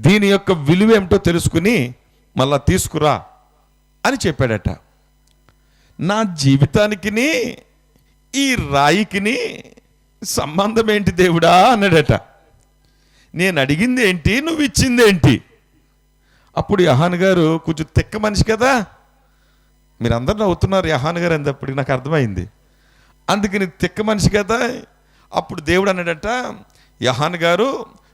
దీని యొక్క విలువ ఏమిటో తెలుసుకుని మళ్ళా తీసుకురా అని చెప్పాడట. నా జీవితానికిని ఈ రాయికిని సంబంధం ఏంటి దేవుడా అన్నాడట. నేను అడిగింది ఏంటి, నువ్వు ఇచ్చింది ఏంటి? అప్పుడు యహాన్ గారు కొంచెం తిక్క మనిషి కదా, మీరందరూ నవ్వుతున్నారు యహాన్ గారు అనేటప్పటికి నాకు అర్థమైంది. అందుకని తిక్క మనిషి కదా. అప్పుడు దేవుడు అన్నాడట, యహాన్ గారు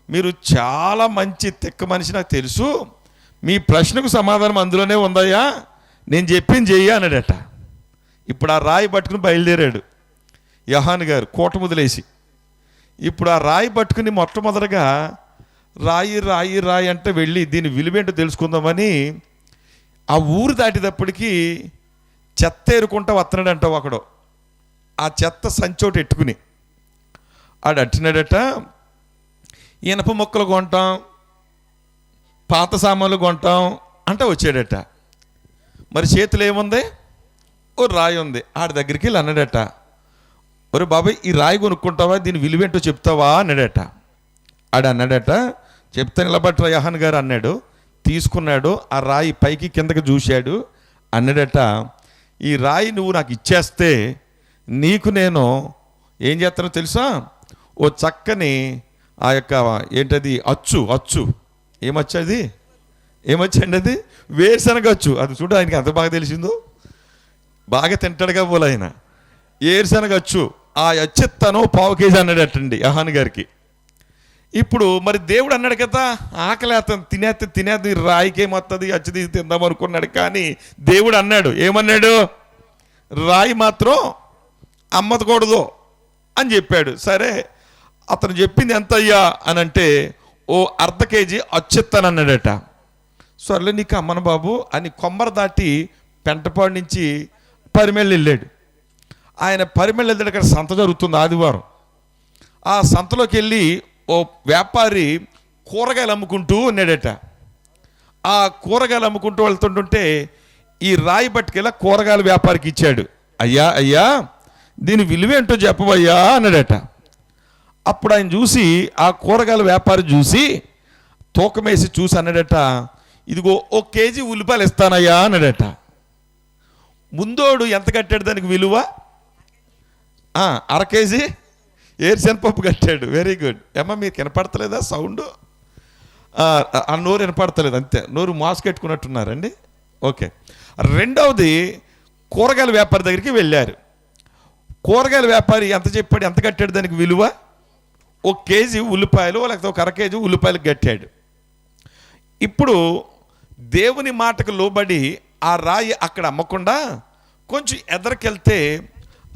మీరు చాలా మంచి తిక్క మనిషి నాకు తెలుసు, మీ ప్రశ్నకు సమాధానం అందులోనే ఉందయ్యా, నేను చెప్పింది చెయ్యి అన్నాడట. ఇప్పుడు ఆ రాయి పట్టుకుని బయలుదేరాడు యహాన్ గారు కోట ముదిలేసి. ఇప్పుడు ఆ రాయి పట్టుకుని మొట్టమొదటిగా రాయి రాయి రాయి అంటే వెళ్ళి దీని విలువేంటో తెలుసుకుందామని ఆ ఊరు దాటేటప్పటికి చెత్త ఏరుకుంటా వస్తున్నాడంట ఒకడు. ఆ చెత్త సంచోటి ఎట్టుకుని ఆడు అట్టినాడట. ఇనప మొక్కలు కొంటాం, పాత సామాన్లు కొంటాం అంటే వచ్చాడట. మరి చేతులు ఏముంది, ఓ రాయి ఉంది. ఆడి దగ్గరికి వెళ్ళి అన్నాడట, ఒరే బాబాయ్ ఈ రాయి కొనుక్కుంటావా, దీని విలువేంటో చెప్తావా అన్నాడట. ఆడు అన్నాడట, చెప్తే నిలబట్రా యహాన్ గారు అన్నాడు. తీసుకున్నాడు, ఆ రాయి పైకి కిందకి చూశాడు. అన్నాడట, ఈ రాయి నువ్వు నాకు ఇచ్చేస్తే నీకు నేను ఏం చేస్తానో తెలుసా, ఓ చక్కని ఆ యొక్క ఏంటది అచ్చు ఏమొచ్చది, ఏమొచ్చండి అది, వేరుశనగ అచ్చు. అది చూడు ఆయనకి ఎంత బాగా తెలిసిందో, బాగా తింటాడుగా పోలే ఆయన. ఏరుశనగ అచ్చు, ఆ అచ్చెత్తను 1/2 కేజీ అన్నాడటండి యహాన్ గారికి. ఇప్పుడు మరి దేవుడు అన్నాడు కదా, ఆకలి అతను తినేది రాయికి ఏమొస్తుంది, అచ్చు తీసి తిందాం అనుకున్నాడు. కానీ దేవుడు అన్నాడు, ఏమన్నాడు, రాయి మాత్రం అమ్మకూడదు అని చెప్పాడు. సరే అతను చెప్పింది ఎంత అయ్యా అని అంటే, ఓ 1/2 కేజీ అచ్చెత్తను అన్నాడట. సర్లే నీకు అమ్మను బాబు అని కొమ్మర దాటి పెంటపాడు నుంచి పరిమెళ్ళు వెళ్ళాడు. ఆయన పరిమెళ్ళు వెళ్ళాడు, అక్కడ సంత జరుగుతుంది ఆదివారం. ఆ సంతలోకి వెళ్ళి ఓ వ్యాపారి కూరగాయలు అమ్ముకుంటూ ఉన్నాడట. ఆ కూరగాయలు అమ్ముకుంటూ వెళ్తుంటుంటే ఈ రాయి పట్టుకెళ్ళి కూరగాయల వ్యాపారికి ఇచ్చాడు. అయ్యా దీని విలువేంటో చెప్పవయ్యా అన్నాడట. అప్పుడు ఆయన చూసి, ఆ కూరగాయల వ్యాపారి చూసి తూకమేసి చూసి అన్నాడట, ఇదిగో 1 కేజీ ఉల్లిపాయలు ఇస్తానయ్యా అన్నాడట. ముందోడు ఎంత కట్టాడు దానికి విలువ, 1/2 కేజీ ఏరుశనగపప్పు కట్టాడు. Very good. ఏమన్నా మీకు వినపడతలేదా సౌండ్? ఆ నోరు వినపడతలేదు, అంతే, నోరు మాస్క్ కట్టుకున్నట్టున్నారండి. ఓకే. రెండవది కూరగాయల వ్యాపారి దగ్గరికి వెళ్ళారు. కూరగాయల వ్యాపారి ఎంత చెప్పాడు, ఎంత కట్టాడు దానికి విలువ, 1 కేజీ ఉల్లిపాయలు లేకపోతే 1/2 కేజీ ఉల్లిపాయలు కట్టాడు. ఇప్పుడు దేవుని మాటకు లోబడి ఆ రాయి అక్కడ అమ్మకుండా కొంచెం ఎదరికెళ్తే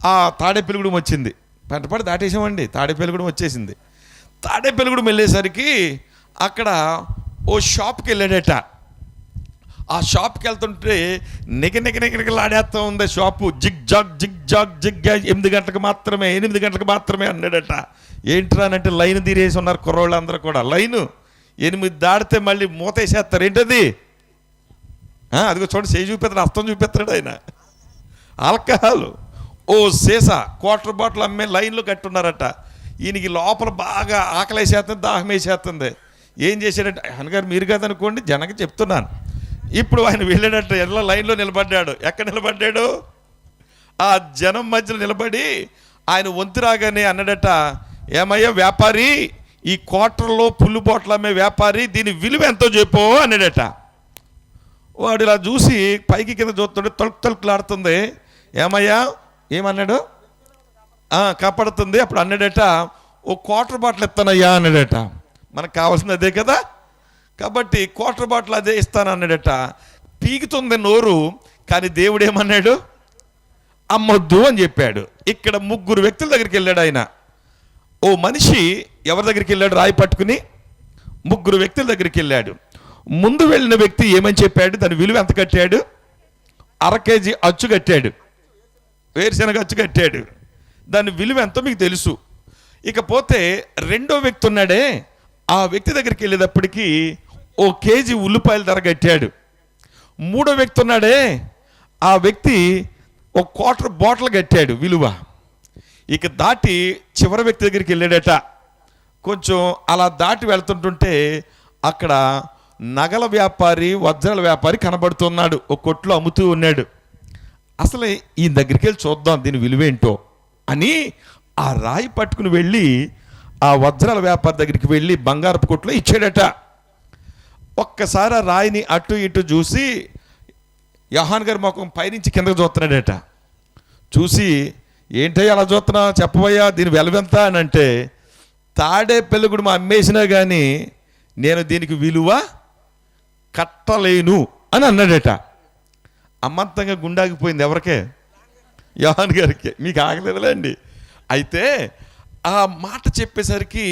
ఆ తాడేపల్లిగూడెం వచ్చింది. పెంటపాడు దాటేసామండి, తాడేపల్లిగూడెం వచ్చేసింది. తాడేపల్లిగూడెం వెళ్ళేసరికి అక్కడ ఓ షాప్కి వెళ్ళాడట. ఆ షాప్కి వెళ్తుంటే నిగలాడేస్తూ ఉంది షాపు. జిగ్ జాగ్ 8 గంటలకు మాత్రమే అన్నాడట. ఏంట్రా అంటే లైన్ తీరేసి ఉన్నారు కుర్రోళ్ళు అందరూ కూడా. లైను 8 దాటితే మళ్ళీ మూతేసేస్తారు. ఏంటది, అదిగో చూడండి, చేయి చూపిస్తాడు, అర్థం చూపిస్తాడు ఆయన. ఆల్కహాల్ ఓ సీసా 1/4 బాటిల్ అమ్మే లైన్లో కట్టున్నారట. ఈయనకి లోపల బాగా ఆకలేసేస్తుంది, దాహం వేసేస్తుంది. ఏం చేశాడంటే, అనగారు మీరు కదనుకోండి, జనకి చెప్తున్నాను. ఇప్పుడు ఆయన వెళ్ళాడట, ఎలా లైన్లో నిలబడ్డాడు. ఎక్కడ నిలబడ్డాడు, ఆ జనం మధ్యలో నిలబడి ఆయన వంతు రాగానే అన్నాడట, ఏమయ్యా వ్యాపారి, ఈ క్వార్టర్లో పుల్లు బాటిల్ అమ్మే వ్యాపారి, దీని విలువ ఎంతో చెప్పు అన్నాడట. వాడు ఇలా చూసి పైకి కింద చూస్తుంటే తలుపులాడుతుంది. ఏమయ్యా, ఏమన్నాడు, కాపాడుతుంది. అప్పుడు అన్నాడట, ఓ 1/4 బాటిల్ ఇస్తానయ్యా అన్నాడట. మనకు కావాల్సింది అదే కదా, కాబట్టి 1/4 బాటిల్ అదే ఇస్తాను అన్నాడట. పీకుతుంది నోరు, కానీ దేవుడు ఏమన్నాడు, అమ్మొద్దు అని చెప్పాడు. ఇక్కడ 3 వ్యక్తుల దగ్గరికి వెళ్ళాడు ఆయన. ఓ మనిషి ఎవరి దగ్గరికి వెళ్ళాడు, రాయి పట్టుకుని 3 వ్యక్తుల దగ్గరికి వెళ్ళాడు. ముందు వెళ్ళిన వ్యక్తి ఏమని చెప్పాడు, దాని విలువ ఎంత కట్టాడు, 1/2 కేజీ అచ్చు కట్టాడు, వేరుశనగ అచ్చు కట్టాడు. దాని విలువ ఎంతో మీకు తెలుసు. ఇకపోతే రెండో వ్యక్తి ఉన్నాడే, ఆ వ్యక్తి దగ్గరికి వెళ్ళేటప్పటికీ 1 కేజీ ఉల్లిపాయల ధర కట్టాడు. మూడో వ్యక్తి ఉన్నాడే, ఆ వ్యక్తి 1/4 బాటిల్ కట్టాడు విలువ. ఇక దాటి చివరి వ్యక్తి దగ్గరికి వెళ్ళాడట. కొంచెం అలా దాటి వెళ్తుంటుంటే అక్కడ నగల వ్యాపారి, వజ్రాల వ్యాపారి కనబడుతున్నాడు, ఒక కొట్లో అమ్ముతూ ఉన్నాడు. అసలు ఈ దగ్గరికి వెళ్ళి చూద్దాం దీని విలువేంటో అని ఆ రాయి పట్టుకుని వెళ్ళి ఆ వజ్రాల వ్యాపారి దగ్గరికి వెళ్ళి బంగారపు కొట్లో ఇచ్చాడట. ఒక్కసారి ఆ రాయిని అటు ఇటు చూసి యోహాన్ గారి ముఖం పైనుంచి కిందకు చూస్తున్నాడట. చూసి ఏంటయ్యా అలా చూస్తున్నా, చెప్పబోయా దీని వెలవెంత అని అంటే, తాడే పెళ్ళిగుడు మా అమ్మేసినా కానీ నేను దీనికి విలువ కట్టలేను అని అన్నాడట. అమ్మంతంగా గుండాగిపోయింది. ఎవరికే? యోహాన్ గారికి. మీకు ఆగలేదులేండి. అయితే ఆ మాట చెప్పేసరికి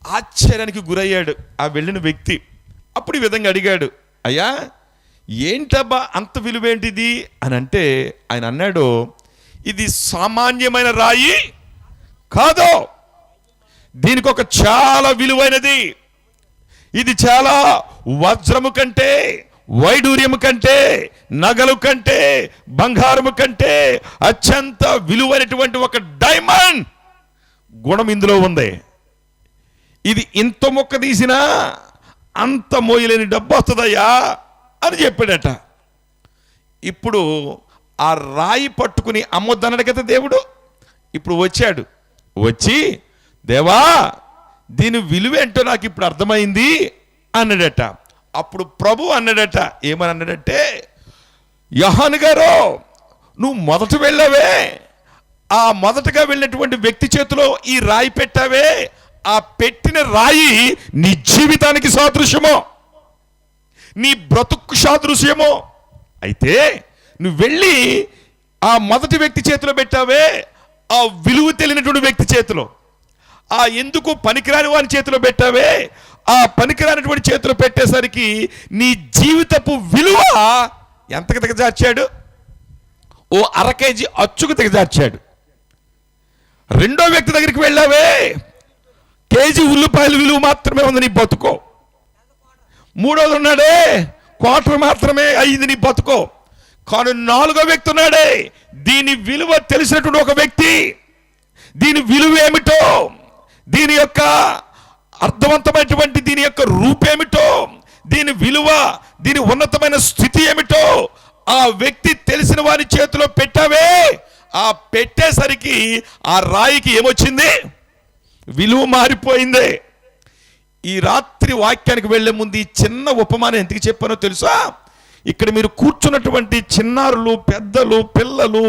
ఆశ్చర్యానికి గురయ్యాడు ఆ వెళ్ళిన వ్యక్తి. అప్పుడు ఈ విధంగా అడిగాడు, అయ్యా ఏంటబ్బా అంత విలువేంటిది అని అంటే, ఆయన అన్నాడు, ఇది సామాన్యమైన రాయి కాదు, దీనికి ఒక చాలా విలువైనది. ఇది చాలా వజ్రము కంటే, వైడూర్యము కంటే, నగలు కంటే, బంగారము కంటే అత్యంత విలువైనటువంటి ఒక డైమండ్ గుణం ఇందులో ఉంది. ఇది ఇంత మొక్క తీసినా అంత మోయలేని డబ్బు వస్తుందయ్యా అని చెప్పాడట. ఇప్పుడు ఆ రాయి పట్టుకుని అమ్మొద్దన్నాడు కదా దేవుడు. ఇప్పుడు వచ్చాడు, వచ్చి దేవా దీని విలువేంటో నాకు ఇప్పుడు అర్థమైంది అన్నాడట. అప్పుడు ప్రభు అన్నాడట, ఏమని అన్నాడంటే, యోహాను గారు నువ్వు మొదట వెళ్ళావే, ఆ మొదటగా వెళ్ళినటువంటి వ్యక్తి చేతిలో ఈ రాయి పెట్టావే, ఆ పెట్టిన రాయి నీ జీవితానికి సాదృశ్యమో, నీ బ్రతుకు సాదృశ్యమో. అయితే నువ్వు వెళ్ళి ఆ మొదటి వ్యక్తి చేతిలో పెట్టావే, ఆ విలువ తెలియనటువంటి వ్యక్తి చేతిలో, ఆ ఎందుకు పనికిరాని వాని చేతిలో పెట్టావే, ఆ పనికిరానటువంటి చేతిలో పెట్టేసరికి నీ జీవితపు విలువ ఎంతకు దిగజార్చాడు? ఓ 1/2 కేజీ అచ్చుకు దిగజార్చాడు. రెండో వ్యక్తి దగ్గరికి వెళ్ళావే, కేజీ ఉల్లిపాయల విలువ మాత్రమే ఉంది నీ బతుకో. మూడోది ఉన్నాడే, క్వార్టర్ మాత్రమే అయింది నీ బతుకో. కానీ 4వ వ్యక్తి ఉన్నాడే, దీని విలువ తెలిసినటువంటి ఒక వ్యక్తి, దీని విలువ ఏమిటో, దీని యొక్క అర్థవంతమైనటువంటి దీని యొక్క రూపేమిటో, దీని విలువ, దీని ఉన్నతమైన స్థితి ఏమిటో ఆ వ్యక్తి తెలిసిన వారి చేతిలో పెట్టావే, ఆ పెట్టేసరికి ఆ రాయికి ఏమొచ్చింది? విలువ మారిపోయింది. ఈ రాత్రి వాక్యానికి వెళ్లే ముందు ఈ చిన్న ఉపమానం ఎందుకు చెప్పానో తెలుసా? ఇక్కడ మీరు కూర్చున్నటువంటి చిన్నారులు, పెద్దలు, పిల్లలు,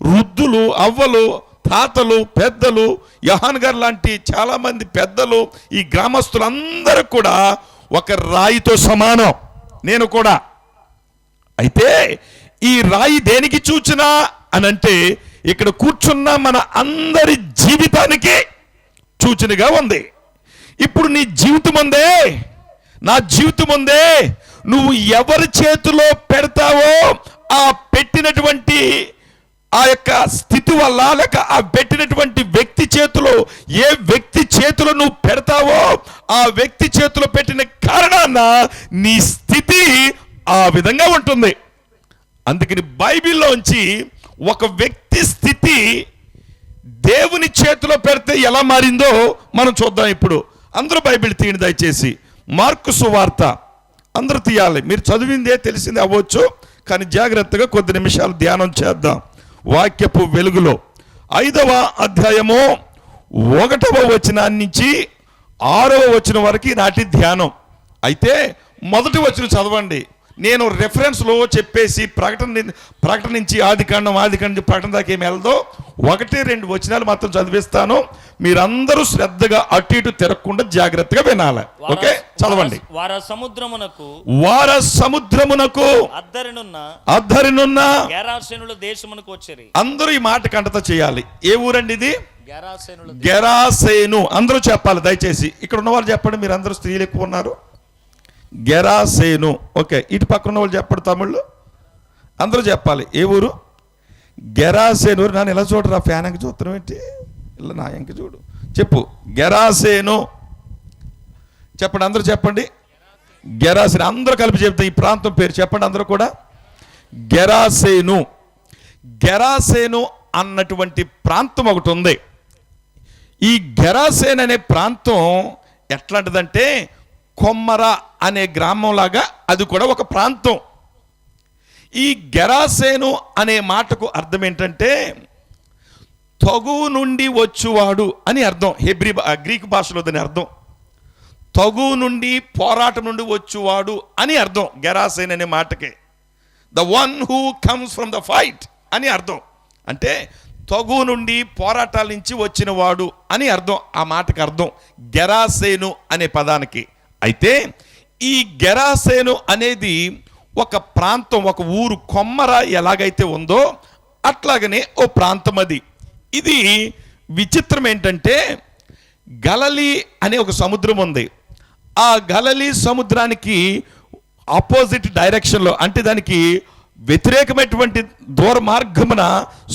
వృద్ధులు, అవ్వలు, తాతలు, పెద్దలు, యోహాన్ గారు లాంటి చాలా మంది పెద్దలు, ఈ గ్రామస్తులందరూ కూడా ఒక రాయితో సమానం. నేను కూడా. అయితే ఈ రాయి దేనికి సూచన అనంటే, ఇక్కడ కూర్చున్న మన అందరి జీవితానికి సూచనగా ఉంది. ఇప్పుడు నీ జీవితం ఉందే, నా జీవితం ఉందే, నువ్వు ఎవరి చేతిలో పెడతావో ఆ పెట్టినటువంటి ఆ యొక్క స్థితి వల్ల, లేక ఆ పెట్టినటువంటి వ్యక్తి చేతిలో, ఏ వ్యక్తి చేతిలో నువ్వు పెడతావో ఆ వ్యక్తి చేతిలో పెట్టిన కారణాన నీ స్థితి ఆ విధంగా ఉంటుంది. అందుకని బైబిల్లోంచి ఒక వ్యక్తి స్థితి దేవుని చేతిలో పెడితే ఎలా మారిందో మనం చూద్దాం. ఇప్పుడు అందరూ బైబిల్ తీయండి దయచేసి. మార్కు సువార్త అందరూ తీయాలి. మీరు చదివిందే తెలిసిందే అవ్వచ్చు, కానీ జాగ్రత్తగా కొద్ది నిమిషాలు ధ్యానం చేద్దాం. వాక్యపు వెలుగులో 5వ అధ్యాయము 1వ వచనం నుంచి 6వ వచనం వరకు నాటి ధ్యానం. అయితే మొదటి వచనం చదవండి. నేను రెఫరెన్స్లో చెప్పేసి ప్రకటన నుంచి ఆదికాండం ప్రకటన దాకా ఏమి వెళ్దో 1-2 వచనాలు మాత్రం చదివిస్తాను. మీరందరూ శ్రద్ధగా అటు ఇటు తిరగకుండా జాగ్రత్తగా వినాలి. ఓకే, చదవండి. వార సముద్రమునకు అద్దరినున్న గెరాసేనుల దేశమునకు వచ్చిరి. అందరూ ఈ మాట కంటత చేయాలి. ఏ ఊరండి ఇది? గెరాసేను. అందరూ చెప్పాలి దయచేసి. ఇక్కడ ఉన్న వాళ్ళు చెప్పండి. మీరు అందరూ స్త్రీలు ఎక్కువ ఉన్నారు. గెరాసేను. ఓకే, ఇటు పక్కన ఉన్న వాళ్ళు చెప్పండి. తమిళ్ళు అందరూ చెప్పాలి. ఏ ఊరు? గెరాసేను. నన్ను ఎలా చూడరా, ఫ్యాన్ అంక చూస్తున్నాం ఏంటి? ఇలా నా ఎంక చూడు. చెప్పు, గెరాసేను చెప్పండి. అందరూ చెప్పండి. గెరాసేను. అందరూ కలిపి చెప్తే ఈ ప్రాంతం పేరు చెప్పండి అందరూ కూడా. గెరాసేను. గెరాసేను అన్నటువంటి ప్రాంతం ఒకటి ఉంది. ఈ గెరాసేను అనే ప్రాంతం ఎట్లాంటిదంటే కొమ్మర అనే గ్రామంలాగా అది కూడా ఒక ప్రాంతం. ఈ గెరాసేను అనే మాటకు అర్థం ఏంటంటే తగువు నుండి వచ్చువాడు అని అర్థం. గ్రీకు భాషలో దాని అర్థం తగువు నుండి, పోరాటం నుండి వచ్చువాడు అని అర్థం. గెరాసేన్ అనే మాటకి the one who comes from the fight అని అర్థం. అంటే తగువు నుండి, పోరాటాల నుంచి వచ్చిన వాడు అని అర్థం. ఆ మాటకి అర్థం గెరాసేను అనే పదానికి. అయితే ఈ గెరాసేను అనేది ఒక ప్రాంతం, ఒక ఊరు. కొమ్మర ఎలాగైతే ఉందో అట్లాగనే ఓ ప్రాంతం అది. ఇది విచిత్రం ఏంటంటే గలలీ అనే ఒక సముద్రం ఉంది. ఆ గలలీ సముద్రానికి ఆపోజిట్ డైరెక్షన్లో, అంటే దానికి వ్యతిరేకమైనటువంటి దూర మార్గమున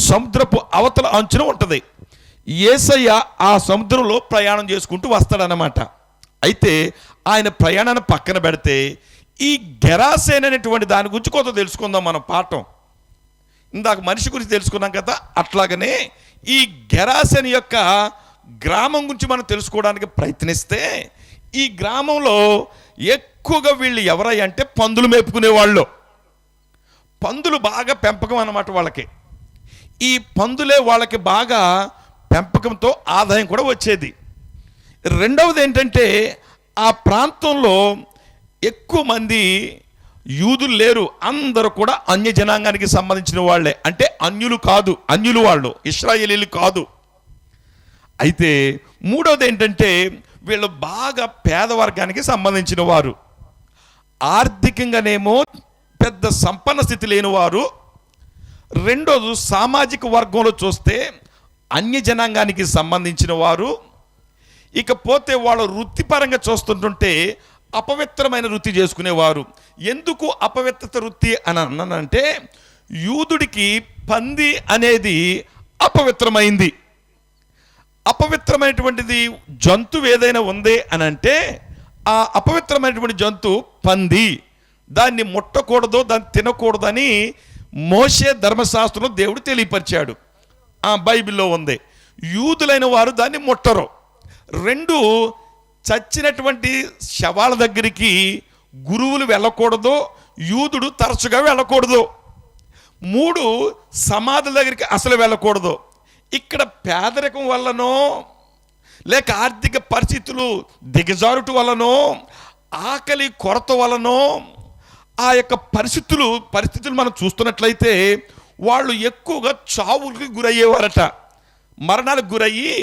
సముద్రపు అవతల అంచున ఉంటుంది. యేసయ్య ఆ సముద్రంలో ప్రయాణం చేసుకుంటూ వస్తాడనమాట. అయితే ఆయన ప్రయాణాన్ని పక్కన పెడితే ఈ గెరాసేన్ అనేటువంటి దాని గురించి కొంత తెలుసుకుందాం మనం. పాఠం ఇందాక మనిషి గురించి తెలుసుకున్నాం కదా, అట్లాగనే ఈ గెరాసేన్ యొక్క గ్రామం గురించి మనం తెలుసుకోవడానికి ప్రయత్నిస్తే ఈ గ్రామంలో ఎక్కువగా వీళ్ళు ఎవరై అంటే పందులు మేపుకునేవాళ్ళు. పందులు బాగా పెంపకం అన్నమాట వాళ్ళకి. ఈ పందులే వాళ్ళకి బాగా పెంపకంతో ఆదాయం కూడా వచ్చేది. రెండవది ఏంటంటే ఆ ప్రాంతంలో ఎక్కువ మంది యూదులు లేరు, అందరూ కూడా అన్య జనాంగానికి సంబంధించిన వాళ్ళే. అంటే అన్యులు కాదు, అన్యులు వాళ్ళు, ఇశ్రాయేలీలు కాదు. అయితే మూడవది ఏంటంటే వీళ్ళు బాగా పేదవర్గానికి సంబంధించిన వారు. ఆర్థికంగానేమో పెద్ద సంపన్న స్థితి లేని వారు. రెండోది సామాజిక వర్గంలో చూస్తే అన్య జనాంగానికి సంబంధించిన వారు. ఇకపోతే వాళ్ళ వృత్తిపరంగా చూస్తుంటుంటే అపవిత్రమైన వృత్తి చేసుకునేవారు. ఎందుకు అపవిత్రత వృత్తి అని అన్నానంటే యూదుడికి పంది అనేది అపవిత్రమైంది. అపవిత్రమైనటువంటిది జంతువు ఏదైనా ఉంది అని అంటే ఆ అపవిత్రమైనటువంటి జంతువు పంది. దాన్ని ముట్టకూడదు, దాన్ని తినకూడదని మోషే ధర్మశాస్త్రంలో దేవుడు తెలియపరిచాడు. ఆ బైబిల్లో ఉంది. యూదులైన వారు దాన్ని ముట్టరు. రెండు, చచ్చినటువంటి శవాల దగ్గరికి గురువులు వెళ్ళకూడదు, యూదుడు తరచుగా వెళ్ళకూడదు. మూడు, సమాధుల దగ్గరికి అసలు వెళ్ళకూడదు. ఇక్కడ పేదరికం వల్లనో లేక ఆర్థిక పరిస్థితులు దిగజారుట వల్లనో ఆకలి కొరత వల్లనో ఆ యొక్క పరిస్థితులు మనం చూస్తున్నట్లయితే వాళ్ళు ఎక్కువగా చావులకి గురయ్యేవారట. మరణాలకు గురయ్యి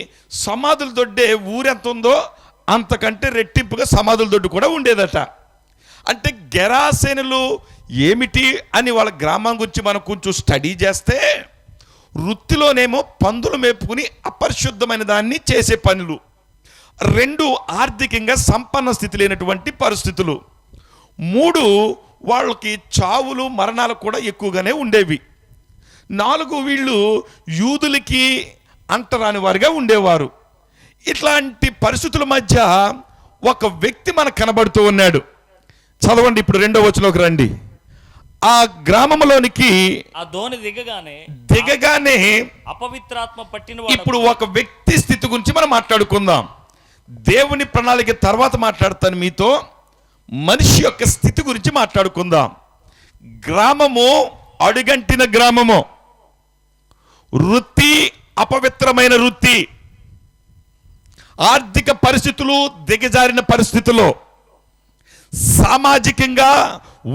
సమాధుల దొడ్డే ఊరెంత ఉందో అంతకంటే రెట్టింపుగా సమాధుల దొడ్డు కూడా ఉండేదట. అంటే గెరాసేనులు ఏమిటి అని వాళ్ళ గ్రామం గురించి మనం కొంచెం స్టడీ చేస్తే వృత్తిలోనేమో పందులు మేపుకుని అపరిశుద్ధమైన దాన్ని చేసే పనులు. రెండు, ఆర్థికంగా సంపన్న స్థితి లేనటువంటి పరిస్థితులు. మూడు, వాళ్ళకి చావులు మరణాలు కూడా ఎక్కువగానే ఉండేవి. నాలుగు, వీళ్ళు యూదులకి అంటరాని వారిగా ఉండేవారు. ఇట్లాంటి పరిస్థితుల మధ్య ఒక వ్యక్తి మనకు కనబడుతూ ఉన్నాడు. చదవండి ఇప్పుడు 2వ వచనంలోకి రండి. ఆ గ్రామంలోనికి ఆ దోణి దిగగానే అపవిత్రాత్మ పట్టిన ఇప్పుడు ఒక వ్యక్తి స్థితి గురించి మనం మాట్లాడుకుందాం. దేవుని ప్రణాళిక తర్వాత మాట్లాడతాను మీతో. మనిషి యొక్క స్థితి గురించి మాట్లాడుకుందాం. గ్రామము అడుగంటిన గ్రామము, వృత్తి అపవిత్రమైన వృత్తి, ఆర్థిక పరిస్థితులు దిగజారిన పరిస్థితుల్లో, సామాజికంగా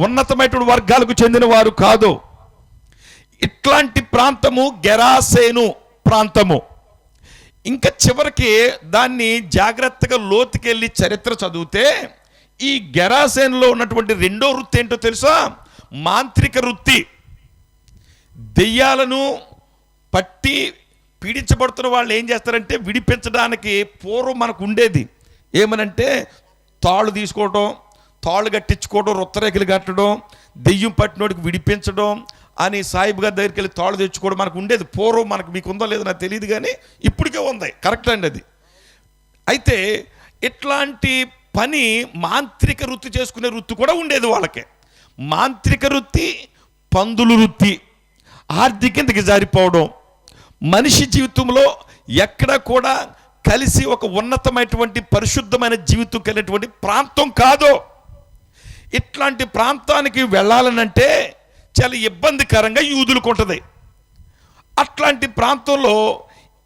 ఉన్నతమైనటువంటి వర్గాలకు చెందిన వారు కాదు. ఇట్లాంటి ప్రాంతము గెరాసేను ప్రాంతము. ఇంకా చివరికి దాన్ని జాగ్రత్తగా లోతుకెళ్ళి చరిత్ర చదివితే ఈ గెరాసేనులో ఉన్నటువంటి రెండో వృత్తి ఏంటో తెలుసా? మాంత్రిక వృత్తి. దెయ్యాలను పట్టి పీడించబడుతున్న వాళ్ళు ఏం చేస్తారంటే విడిపించడానికి పూర్వం మనకు ఉండేది ఏమనంటే తాళ్ళు తీసుకోవడం, తాళ్ళు కట్టించుకోవడం, రొత్తరేఖలు కట్టడం, దెయ్యం పట్టినోడికి విడిపించడం అని సాయిబు గారి దగ్గరికి వెళ్ళి తాళ్ళు తెచ్చుకోవడం మనకు ఉండేది పూర్వం. మనకు మీకు ఉందో లేదో నాకు తెలియదు కానీ ఇప్పటికే ఉంది. కరెక్ట్ అండి అది. అయితే ఇట్లాంటి పని మాంత్రిక వృత్తి చేసుకునే వృత్తి కూడా ఉండేది వాళ్ళకి. మాంత్రిక వృత్తి, పందులు వృత్తి, ఆర్థికంగా జారిపోవడం, మనిషి జీవితంలో ఎక్కడ కూడా కలిసి ఒక ఉన్నతమైనటువంటి పరిశుద్ధమైన జీవితం కలిగినటువంటి ప్రాంతం కాదు. ఇట్లాంటి ప్రాంతానికి వెళ్ళాలనంటే చాలా ఇబ్బందికరంగా యూదులకు ఉంటుంది. అట్లాంటి ప్రాంతంలో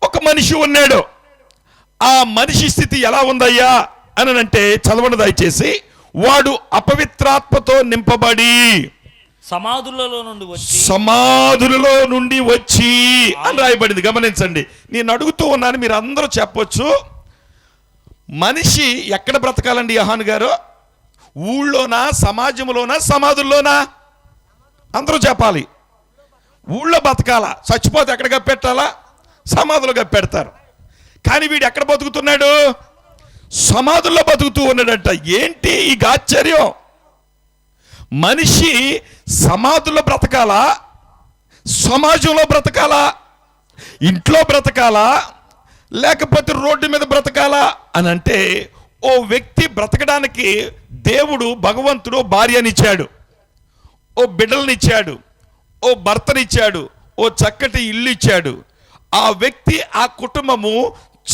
ఒక మనిషి ఉన్నాడు. ఆ మనిషి స్థితి ఎలా ఉందయ్యా అని అంటే చదవండి దయచేసి. వాడు అపవిత్రాత్మతో నింపబడి సమాధులలో నుండి వచ్చి అని రాయబడింది. గమనించండి, నేను అడుగుతూ ఉన్నాను, మీరు అందరూ చెప్పొచ్చు. మనిషి ఎక్కడ బ్రతకాలండి యోహాను గారు? ఊళ్ళోనా, సమాజంలోనా, సమాధుల్లోనా? అందరూ చెప్పాలి. ఊళ్ళో బతకాలా, చచ్చిపోతే ఎక్కడ కప్పెట్టాలా? సమాధులు కప్పెడతారు. కానీ వీడు ఎక్కడ బతుకుతున్నాడు? సమాధుల్లో బతుకుతూ ఉన్నాడంట. ఏంటి ఈ ఆశ్చర్యం? మనిషి సమాధుల్లో బ్రతకాలా, సమాజంలో బ్రతకాలా, ఇంట్లో బ్రతకాలా, లేకపోతే రోడ్డు మీద బ్రతకాలా అని అంటే, ఓ వ్యక్తి బ్రతకడానికి దేవుడు భగవంతుడు భార్యనిచ్చాడు, ఓ బిడ్డలనిచ్చాడు, ఓ భర్తనిచ్చాడు, ఓ చక్కటి ఇల్లు ఇచ్చాడు. ఆ వ్యక్తి, ఆ కుటుంబము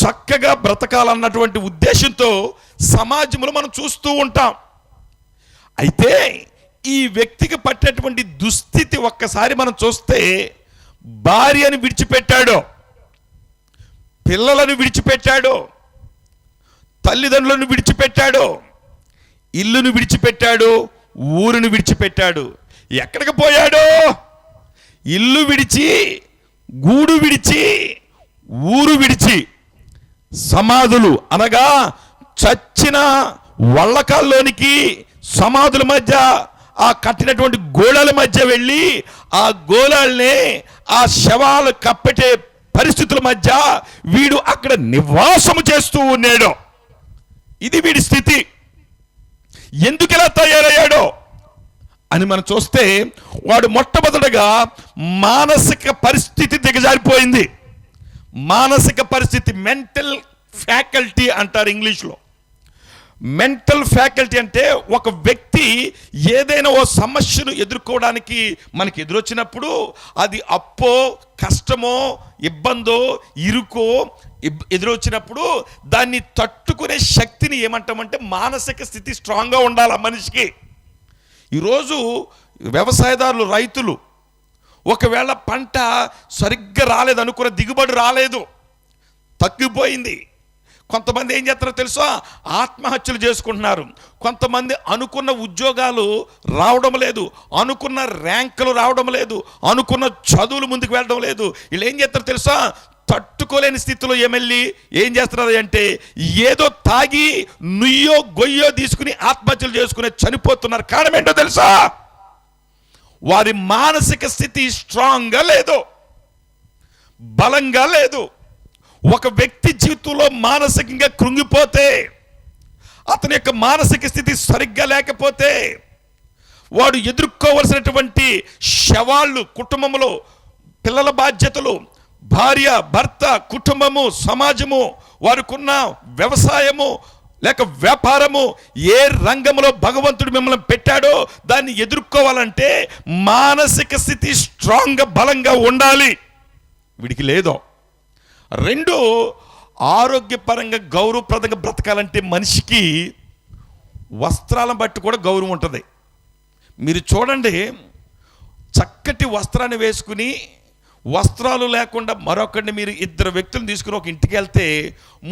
చక్కగా బ్రతకాలన్నటువంటి ఉద్దేశంతో సమాజంలో మనం చూస్తూ ఉంటాం. అయితే ఈ వ్యక్తికి పట్టేటువంటి దుస్థితి ఒక్కసారి మనం చూస్తే, భార్యను విడిచిపెట్టాడు, పిల్లలను విడిచిపెట్టాడు, తల్లిదండ్రులను విడిచిపెట్టాడు, ఇల్లును విడిచిపెట్టాడు, ఊరును విడిచిపెట్టాడు. ఎక్కడికి పోయాడు? ఇల్లు విడిచి, గూడు విడిచి, ఊరు విడిచి, సమాధులు అనగా చచ్చిన వల్లకాల్లోనికి, సమాధుల మధ్య, ఆ కట్టినటువంటి గోళాల మధ్య వెళ్ళి ఆ గోళాలనే ఆ శవాలు కప్పెట్టే పరిస్థితుల మధ్య వీడు అక్కడ నివాసము చేస్తూ ఉన్నాడు. ఇది వీడి స్థితి. ఎందుకు ఇలా తయారయ్యాడో అని మనం చూస్తే, వాడు మొట్టమొదటగా మానసిక పరిస్థితి దిగజారిపోయింది. మానసిక పరిస్థితి, మెంటల్ ఫ్యాకల్టీ అంటారు ఇంగ్లీష్లో. మెంటల్ ఫ్యాకల్టీ అంటే ఒక వ్యక్తి ఏదైనా ఓ సమస్యను ఎదుర్కోవడానికి మనకి ఎదురొచ్చినప్పుడు, అది అప్పో, కష్టమో, ఇబ్బందో, ఇరుకో ఎదురొచ్చినప్పుడు దాన్ని తట్టుకునే శక్తిని ఏమంటామంటే మానసిక స్థితి స్ట్రాంగ్గా ఉండాలి ఆ మనిషికి. ఈరోజు వ్యవసాయదారులు, రైతులు ఒకవేళ పంట సరిగ్గా రాలేదు, అనుకున్న దిగుబడి రాలేదు, తగ్గిపోయింది. కొంతమంది ఏం చేస్తారో తెలుసా? ఆత్మహత్యలు చేసుకుంటున్నారు. కొంతమంది అనుకున్న ఉద్యోగాలు రావడం లేదు, అనుకున్న ర్యాంకులు రావడం లేదు, అనుకున్న చదువులు ముందుకు వెళ్ళడం లేదు. వీళ్ళు ఏం చేస్తారో తెలుసా? తట్టుకోలేని స్థితిలో ఏం చేస్తున్నారు అంటే, ఏదో తాగి నుయ్యో గొయ్యో తీసుకుని ఆత్మహత్యలు చేసుకుని చనిపోతున్నారు. కారణం ఏంటో తెలుసా? వారి మానసిక స్థితి స్ట్రాంగ్గా లేదు, బలంగా లేదు. ఒక వ్యక్తి జీవితంలో మానసికంగా కృంగిపోతే, అతని యొక్క మానసిక స్థితి సరిగ్గా లేకపోతే, వాడు ఎదుర్కోవలసినటువంటి శవాళ్ళు, కుటుంబంలో పిల్లల బాధ్యతలు, భార్య, భర్త, కుటుంబము, సమాజము, వారికున్న వ్యవసాయము లేక వ్యాపారము, ఏ రంగంలో భగవంతుడు మిమ్మల్ని పెట్టాడో దాన్ని ఎదుర్కోవాలంటే మానసిక స్థితి స్ట్రాంగ్గా, బలంగా ఉండాలి. వీడికి లేదో. రెండు, ఆరోగ్యపరంగా గౌరవప్రదంగా బ్రతకాలంటే మనిషికి వస్త్రాలను బట్టి కూడా గౌరవం ఉంటుంది. మీరు చూడండి, చక్కటి వస్త్రాన్ని వేసుకుని వస్త్రాలు లేకుండా మరొకరిని, మీరు ఇద్దరు వ్యక్తులను తీసుకుని ఒక ఇంటికి వెళ్తే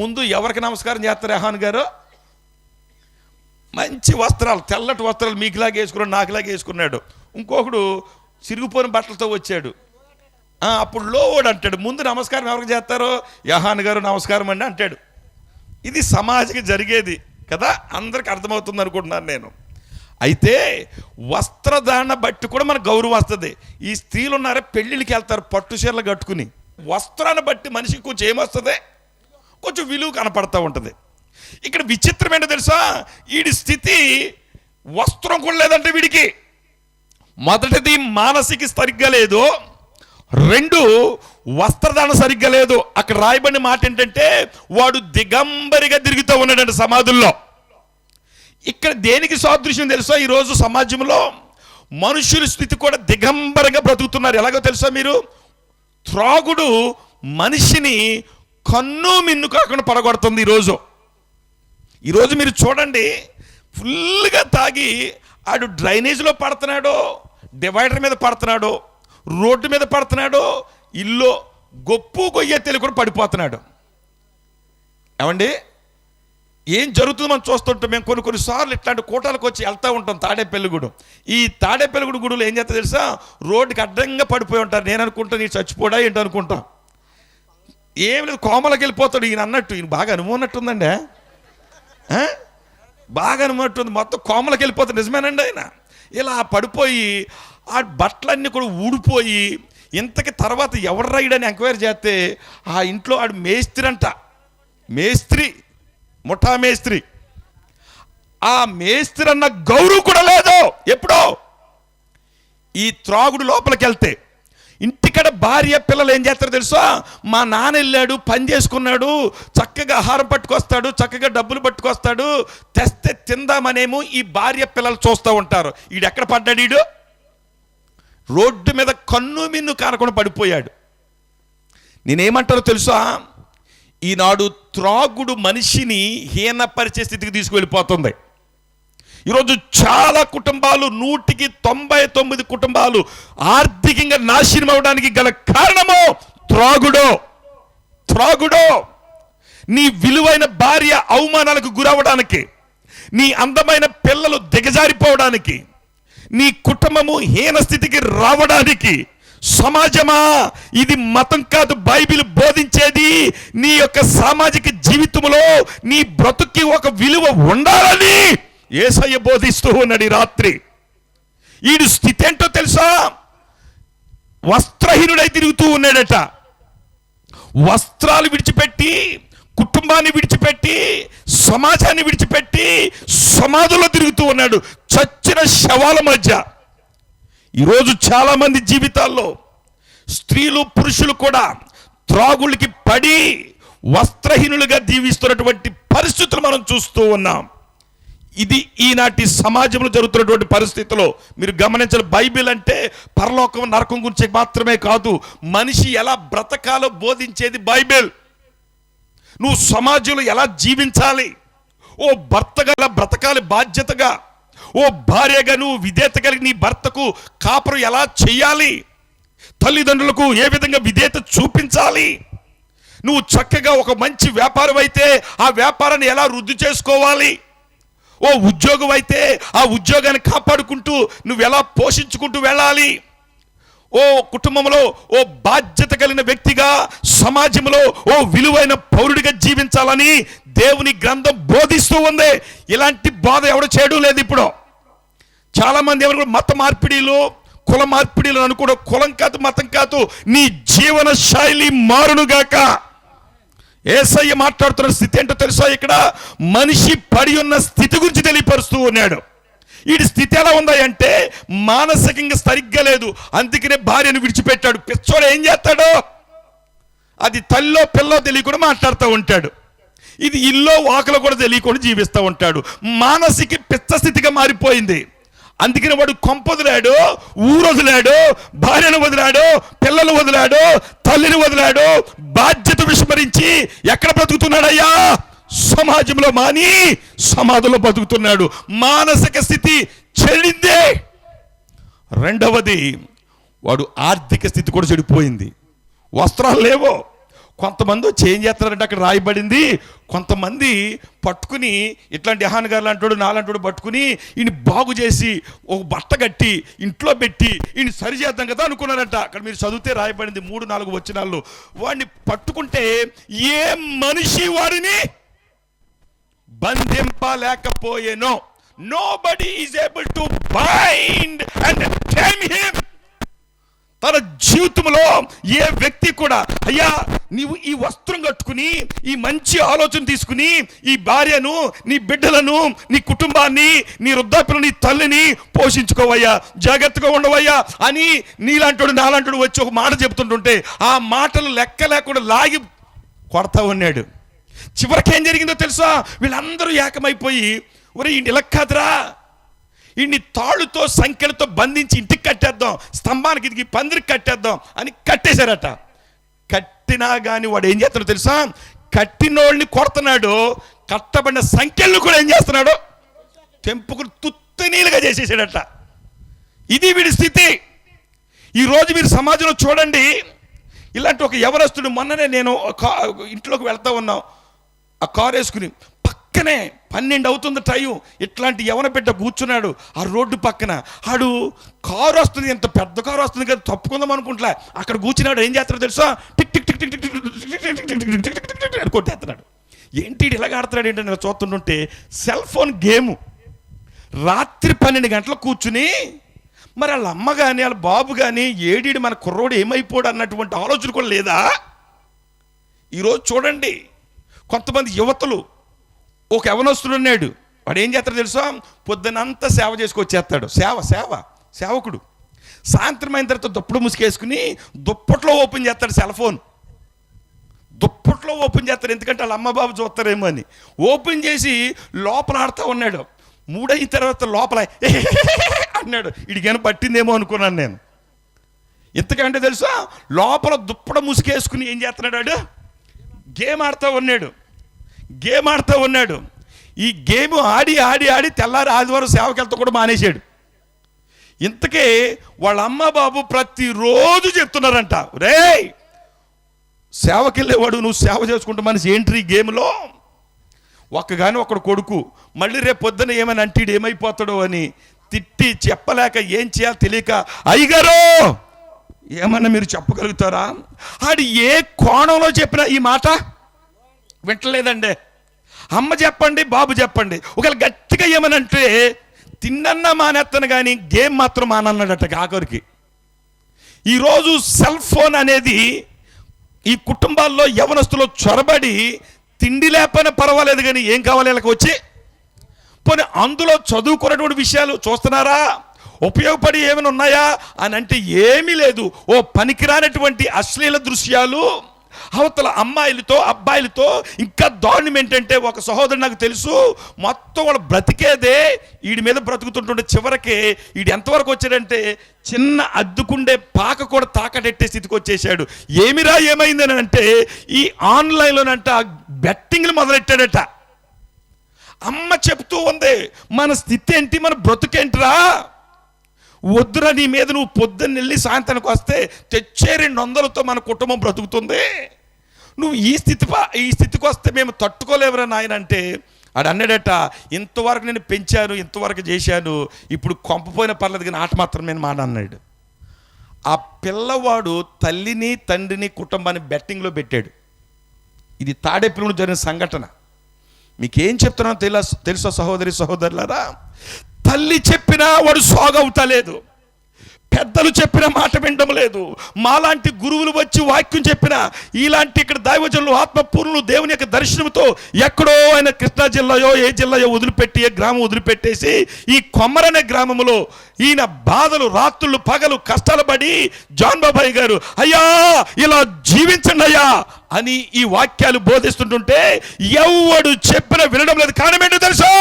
ముందు ఎవరికి నమస్కారం చేస్తారు యోహాను గారు? మంచి వస్త్రాలు, తెల్లటి వస్త్రాలు మీకులాగా వేసుకున్నాడు, నాకులాగా వేసుకున్నాడు. ఇంకొకడు చిరిగిపోయిన బట్టలతో వచ్చాడు. అప్పుడు లోవాడు అంటాడు, ముందు నమస్కారం ఎవరికి చేస్తారో? యోహాను గారు నమస్కారం అండి అంటాడు. ఇది సమాజంగా జరిగేది కదా, అందరికి అర్థమవుతుంది అనుకుంటున్నాను నేను. అయితే వస్త్రధారణ బట్టి కూడా మనకు గౌరవం వస్తుంది. ఈ స్త్రీలు ఉన్నారే, పెళ్ళిళ్ళకి వెళ్తారు పట్టు చీరలు కట్టుకుని, వస్త్రాన్ని బట్టి మనిషికి కొంచెం ఏమొస్తుంది? కొంచెం విలువ కనపడతా ఉంటుంది. ఇక్కడ విచిత్రం ఏంటో తెలుసా? వీడి స్థితి వస్త్రం కూడా లేదంటే వీడికి. మొదటిది మానసిక సరిగ్గా లేదు, రెండు వస్త్రధారణ సరిగ్గా లేదు. అక్కడ రాయబడిన మాట ఏంటంటే, వాడు దిగంబరిగా తిరుగుతూ ఉన్నాడంట సమాధుల్లో. ఇక్కడ దేనికి సాదృశ్యం తెలుసా? ఈరోజు సమాజంలో మనుషుల స్థితి కూడా దిగంబరంగా బ్రతుకుతున్నారు. ఎలాగో తెలుసా? మీరు త్రాగుడు మనిషిని కన్ను మిన్ను కాకుండా పడగొడుతుంది. ఈరోజు మీరు చూడండి, ఫుల్గా తాగి ఆడు డ్రైనేజ్లో పడుతున్నాడో, డివైడర్ మీద పడుతున్నాడో, రోడ్డు మీద పడుతున్నాడో, ఇల్లు గొప్పు గొయ్యే తెలియకుండా పడిపోతున్నాడు. ఏమండి, ఏం జరుగుతుందో మనం చూస్తుంటాం. మేము కొన్నిసార్లు ఇట్లాంటి కూటాలకు వచ్చి వెళ్తూ ఉంటాం. తాడేపల్లిగూడెం, ఈ తాడేపల్లిగూడెం గుడిలో ఏం చేస్తా తెలుసా, రోడ్డుకి అడ్డంగా పడిపోయి ఉంటారు. నేను అనుకుంటా నీ చచ్చిపోడా ఏంటి అనుకుంటాం. ఏం లేదు, కోమలకి వెళ్ళిపోతాడు ఈయన అన్నట్టు. ఈయన బాగా అనుభవం ఉన్నట్టుందండి, బాగా అనుభవం. మొత్తం కోమలకి వెళ్ళిపోతాడు. నిజమేనండి. ఆయన ఇలా పడిపోయి ఆ బట్టలన్నీ కూడా ఊడిపోయి, ఇంతకి తర్వాత ఎవరు రైడని ఎంక్వైరీ చేస్తే ఆ ఇంట్లో ఆడు మేస్త్రి అంట. మేస్త్రి, ముఠా మేస్త్రి. ఆ మేస్త్రి అన్న గౌరవం కూడా లేదు. ఎప్పుడో ఈ త్రాగుడు లోపలికి వెళ్తే ఇంటికడ భార్య పిల్లలు ఏం చేస్తారో తెలుసా, మా నాన్న వెళ్ళాడు, పని చేసుకున్నాడు, చక్కగా ఆహారం పట్టుకొస్తాడు, చక్కగా డబ్బులు పట్టుకొస్తాడు, తెస్తే తిందామనేమో ఈ భార్య పిల్లలు చూస్తూ ఉంటారు. ఈడెక్కడ పడ్డాడు? ఈడు రోడ్డు మీద కన్ను మిన్ను కానకుండా పడిపోయాడు. నేనేమంటారో తెలుసా, ఈనాడు త్రాగుడు మనిషిని హీనపరిచే స్థితికి తీసుకువెళ్ళిపోతుంది. ఈరోజు చాలా కుటుంబాలు, 199 కుటుంబాలు ఆర్థికంగా నాశనం అవడానికి గల కారణము త్రాగుడు. నీ విలువైన భార్య అవమానాలకు గురవడానికి, నీ అందమైన పిల్లలు దిగజారిపోవడానికి, నీ కుటుంబము హీన స్థితికి రావడానికి. సమాజమా, ఇది మతం కాదు, బైబిల్ బోధించేది నీ యొక్క సామాజిక జీవితంలో నీ బ్రతుక్కి ఒక విలువ ఉండాలని యేసయ్య బోధిస్తూ ఉన్నాడు ఈ రాత్రి. ఈడు స్థితి ఏంటో తెలుసా, వస్త్రహీనుడై తిరుగుతూ ఉన్నాడట. వస్త్రాలు విడిచిపెట్టి, కుటుంబాన్ని విడిచిపెట్టి, సమాజాన్ని విడిచిపెట్టి సమాధుల్లో తిరుగుతూ ఉన్నాడు, చచ్చిన శవాల మధ్య. ఈరోజు చాలా మంది జీవితాల్లో స్త్రీలు పురుషులు కూడా త్రాగుళ్ళకి పడి వస్త్రహీనులుగా జీవిస్తున్నటువంటి పరిస్థితులు మనం చూస్తూ ఉన్నాం. ఇది ఈనాటి సమాజంలో జరుగుతున్నటువంటి పరిస్థితుల్లో మీరు గమనించాలి. బైబిల్ అంటే పరలోకం నరకం గురించి మాత్రమే కాదు, మనిషి ఎలా బ్రతకాలో బోధించేది బైబిల్. నువ్వు సమాజంలో ఎలా జీవించాలి, ఓ భర్తగా ఎలా బ్రతకాలి బాధ్యతగా, ఓ భార్యగా నువ్వు విధేయత కలిగి నీ భర్తకు కాపురం ఎలా చేయాలి, తల్లిదండ్రులకు ఏ విధంగా విధేయత చూపించాలి, నువ్వు చక్కగా ఒక మంచి వ్యాపారం అయితే ఆ వ్యాపారాన్ని ఎలా వృద్ధి చేసుకోవాలి, ఓ ఉద్యోగం అయితే ఆ ఉద్యోగాన్ని కాపాడుకుంటూ నువ్వు ఎలా పోషించుకుంటూ వెళ్ళాలి, ఓ కుటుంబంలో ఓ బాధ్యత కలిగిన వ్యక్తిగా సమాజంలో ఓ విలువైన పౌరుడిగా జీవించాలని దేవుని గ్రంథం బోధిస్తూ ఉంది. ఇలాంటి బోధ ఎవడు చేయడం లేదు. ఇప్పుడు చాలా మంది ఎవరు మత మార్పిడిలు, కుల మార్పిడిలు అనుకోవడం. కులం కాదు, మతం కాదు, నీ జీవన శైలి మారునుగాక. యేసయ్య మాట్లాడుతున్న స్థితి ఏంటో తెలుసా, ఇక్కడ మనిషి పడి ఉన్న స్థితి గురించి తెలియపరుస్తూ ఉన్నాడు. వీడి స్థితి ఎలా ఉందంటే మానసికంగా సరిగ్గా లేదు, అందుకనే భార్యను విడిచిపెట్టాడు. పిచ్చోడు ఏం చేస్తాడో అది తల్లో పిల్లో తెలియకుండా మాట్లాడుతూ ఉంటాడు. ఇది ఇల్లో వాకలో కూడా తెలియకుండా జీవిస్తూ ఉంటాడు. మానసిక పిచ్చ స్థితిగా మారిపోయింది. అందుకని వాడు కొంపొదిలాడు, ఊరు వదిలాడు, భార్యను వదిలాడు, పిల్లలు వదిలాడు, తల్లిని వదిలాడు, బాధ్యత విస్మరించి ఎక్కడ బ్రతుకుతున్నాడయ్యా? సమాజంలో మాని సమాధుల్లో బతుకుతున్నాడు. మానసిక స్థితి చెడిందే. రెండవది, వాడు ఆర్థిక స్థితి కూడా చెడిపోయింది. వస్త్రాలు లేవో. కొంతమంది వచ్చి ఏం చేస్తారంటే అక్కడ రాయబడింది, కొంతమంది పట్టుకుని ఇట్లాంటి యహాన్ గారు లాంటి నాలాంటి పట్టుకుని ఈయన బాగు చేసి ఒక బట్ట కట్టి ఇంట్లో పెట్టి ఈయన సరి చేద్దాం కదా అనుకున్నారంట. అక్కడ మీరు చదివితే రాయబడింది 3-4 వచనాల్లో. వాడిని పట్టుకుంటే ఏ మనిషి వాడిని బంధింపలేకపోయేనో. Nobody is able to bind and time him. తన జీవితంలో ఏ వ్యక్తి కూడా, అయ్యా నీవు ఈ వస్త్రం కట్టుకుని, ఈ మంచి ఆలోచన తీసుకుని ఈ భార్యను, నీ బిడ్డలను, నీ కుటుంబాన్ని, నీ వృద్ధాప్యులను, నీ తల్లిని పోషించుకోవయ్యా, జాగ్రత్తగా ఉండవయ్యా అని నీలాంటోడు నాలాంటోడు వచ్చి ఒక మాట చెబుతుంటుంటే ఆ మాటలు లెక్క లేకుండా లాగి కొడతా ఉన్నాడు. చివరికి ఏం జరిగిందో తెలుసా, వీళ్ళందరూ ఏకమైపోయి, ఒరే ఇంటి ఇలా కాదురా, ఇన్ని తాళ్ళుతో సంఖ్యలతో బంధించి ఇంటికి కట్టేద్దాం, స్తంభానికి ఇది పందిరికి కట్టేద్దాం అని కట్టేశారట. కట్టిన కట్టినా కానీ వాడు ఏం చేస్తున్నాడు తెలుసా? కట్టినోళ్ళని కొడుతున్నాడు, కట్టబడిన సంఖ్యలను కూడా ఏం చేస్తున్నాడు? తెంపుకుని తుత్తనీలుగా చేసేసాడట. ఇది వీడి స్థితి. ఈరోజు మీరు సమాజంలో చూడండి, ఇలాంటి ఒక యవనస్తుడు. మొన్ననే నేను ఇంట్లోకి వెళ్తా ఉన్నాం, ఆ కారు వేసుకుని పక్కనే 12 అవుతుంది టైం, ఇట్లాంటి యవన బిడ్డ కూర్చున్నాడు ఆ రోడ్డు పక్కన. ఆడు కారు వస్తుంది, ఎంత పెద్ద కారు వస్తుంది కదా, తప్పుకుందాం అనుకుంటా, అక్కడ కూర్చున్నాడు. ఏం చేస్తాడో తెలుసా? Tick tick tick tick tick tick కొట్టేస్తున్నాడు. ఏంటి ఇలాగ ఆడుతున్నాడు ఏంటని నేను చూస్తుంటుంటే, సెల్ ఫోన్ గేము. రాత్రి 12 గంటలకు కూర్చుని, మరి వాళ్ళ అమ్మ కానీ వాళ్ళ బాబు కానీ ఏడీడు మన కుర్రోడు ఏమైపోడు అన్నటువంటి ఆలోచన కూడా లేదా? ఈరోజు చూడండి, కొంతమంది యువతులు, ఒక యవనస్తుడు ఉన్నాడు, వాడు ఏం చేస్తాడు తెలుసా? పొద్దునంతా సేవ చేసుకొచ్చేస్తాడు. సేవకుడు సాయంత్రం అయిన తర్వాత దుప్పటి ముసుకేసుకుని దుప్పట్లో ఓపెన్ చేస్తాడు సెల్ ఫోన్. దుప్పట్లో ఓపెన్ చేస్తాడు, ఎందుకంటే వాళ్ళ అమ్మ బాబు చూస్తారేమో అని. ఓపెన్ చేసి లోపల ఆడుతూ ఉన్నాడు. 3 అయిన తర్వాత లోపల అన్నాడు. ఇడికైనా పట్టిందేమో అనుకున్నాను నేను. ఎంతకంటే తెలుసా, లోపల దుప్పట ముసుకేసుకుని ఏం చేస్తున్నాడు? వాడు గేమ్ ఆడుతూ ఉన్నాడు. ఈ గేమ్ ఆడి ఆడి ఆడి తెల్లారి ఆదివారం సేవకి వెళ్తా కూడా మానేశాడు. ఇంతకే వాళ్ళ అమ్మ బాబు ప్రతిరోజు చెప్తున్నారంట, రేయ్ సేవకి వెళ్ళేవాడు, నువ్వు సేవ చేసుకుంటూ మనిషి ఏంట్రీ గేమ్లో. ఒకడు కొడుకు మళ్ళీ రేపు పొద్దున ఏమని అంటీడు ఏమైపోతాడో అని తిట్టి చెప్పలేక ఏం చేయాలో తెలియక, అయ్యగారు ఏమన్నా మీరు చెప్పగలుగుతారా? ఆడు ఏ కోణంలో చెప్పినా ఈ మాట వింటలేదండి. అమ్మ చెప్పండి, బాబు చెప్పండి, ఒకవేళ గట్టిగా ఏమనంటే తిన్నన్నా మానేస్తాను కానీ గేమ్ మాత్రం మానన్నాడట ఆఖరికి. ఈరోజు సెల్ ఫోన్ అనేది ఈ కుటుంబాల్లో యవనస్తులో చొరబడి, తిండి లేకపోయినా పర్వాలేదు కానీ ఏం కావాలి వీళ్ళకి వచ్చి? పోనీ అందులో చదువుకున్నటువంటి విషయాలు చూస్తున్నారా? ఉపయోగపడి ఏమైనా ఉన్నాయా అని అంటే ఏమీ లేదు. ఓ పనికిరానటువంటి అశ్లీల దృశ్యాలు, అవతల అమ్మాయిలతో అబ్బాయిలతో. ఇంకా దారుణం ఏంటంటే, ఒక సహోదరుడు నాకు తెలుసు, మొత్తం వాళ్ళు బ్రతికేదే వీడి మీద బ్రతుకుతుంటుండే. చివరికి వీడు ఎంతవరకు వచ్చాడంటే, చిన్న అద్దుకుండే పాక కూడా తాకటెట్టే స్థితికి వచ్చేసాడు. ఏమైందని అంటే, ఈ ఆన్లైన్లోనంట బెట్టింగ్లు మొదలెట్టాడట. అమ్మ చెప్తూ ఉంది, మన స్థితి ఏంటి, మన బ్రతుకేంటిరా? వద్దురా, నీ మీద నువ్వు పొద్దున్న వెళ్ళి సాయంత్రానికి వస్తే తెచ్చే 200లతో మన కుటుంబం బ్రతుకుతుంది. నువ్వు ఈ స్థితికి వస్తే మేము తట్టుకోలేవురా నాయన అంటే, ఆడు అన్నాడట, ఇంతవరకు నేను పెంచాను, ఇంతవరకు చేశాను, ఇప్పుడు కొంపపోయిన పర్లేదు కానీ ఆట మాత్రం నేను అన్నాడు. ఆ పిల్లవాడు తల్లిని తండ్రిని కుటుంబాన్ని బెట్టింగ్లో పెట్టాడు. ఇది తాడేపల్లిలో జరిగిన సంఘటన. మీకేం చెప్తున్నానో తెలుసా సహోదరులారా? తల్లి చెప్పినా వాడు సాగవుతలేదు, పెద్దలు చెప్పిన మాట వినడం లేదు, మాలాంటి గురువులు వచ్చి వాక్యం చెప్పినా, ఇలాంటి ఇక్కడ దైవజనులు ఆత్మపూర్ణులు దేవుని యొక్క దర్శనంతో ఎక్కడో ఆయన కృష్ణా జిల్లాయో ఏ జిల్లాయో వదిలిపెట్టి, ఏ గ్రామం వదిలిపెట్టేసి ఈ కొమ్మరనే గ్రామంలో ఈయన బాధలు, రాత్రులు పగలు కష్టాలు పడి, జాన్ బాబాయ్ గారు అయ్యా ఇలా జీవించండి అయ్యా అని ఈ వాక్యాలు బోధిస్తుంటుంటే ఎవడు చెప్పినా వినడం లేదు. కారణం ఏంటో తెలుసా?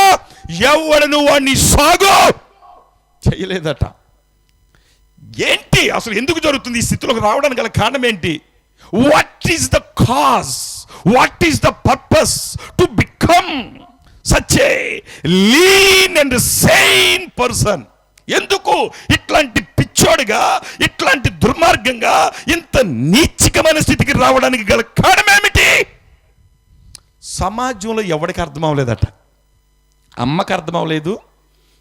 ఎవడను వాడిని సాగు చేయలేదట. ఏంటి అసలు ఎందుకు జరుగుతుంది? ఈ స్థితిలోకి రావడానికి గల కారణం ఏంటి? What is the cause, what is the purpose to become such a lean and Sen person? ఎందుకు ఇట్లాంటి పిచ్చోడిగా, ఇట్లాంటి దుర్మార్గంగా, ఇంత నీచికమైన స్థితికి రావడానికి గల కారణం ఏమిటి? సమాజంలో ఎవరికి అర్థం అవ్వలేదట. అమ్మకి అర్థం అవ్వలేదు,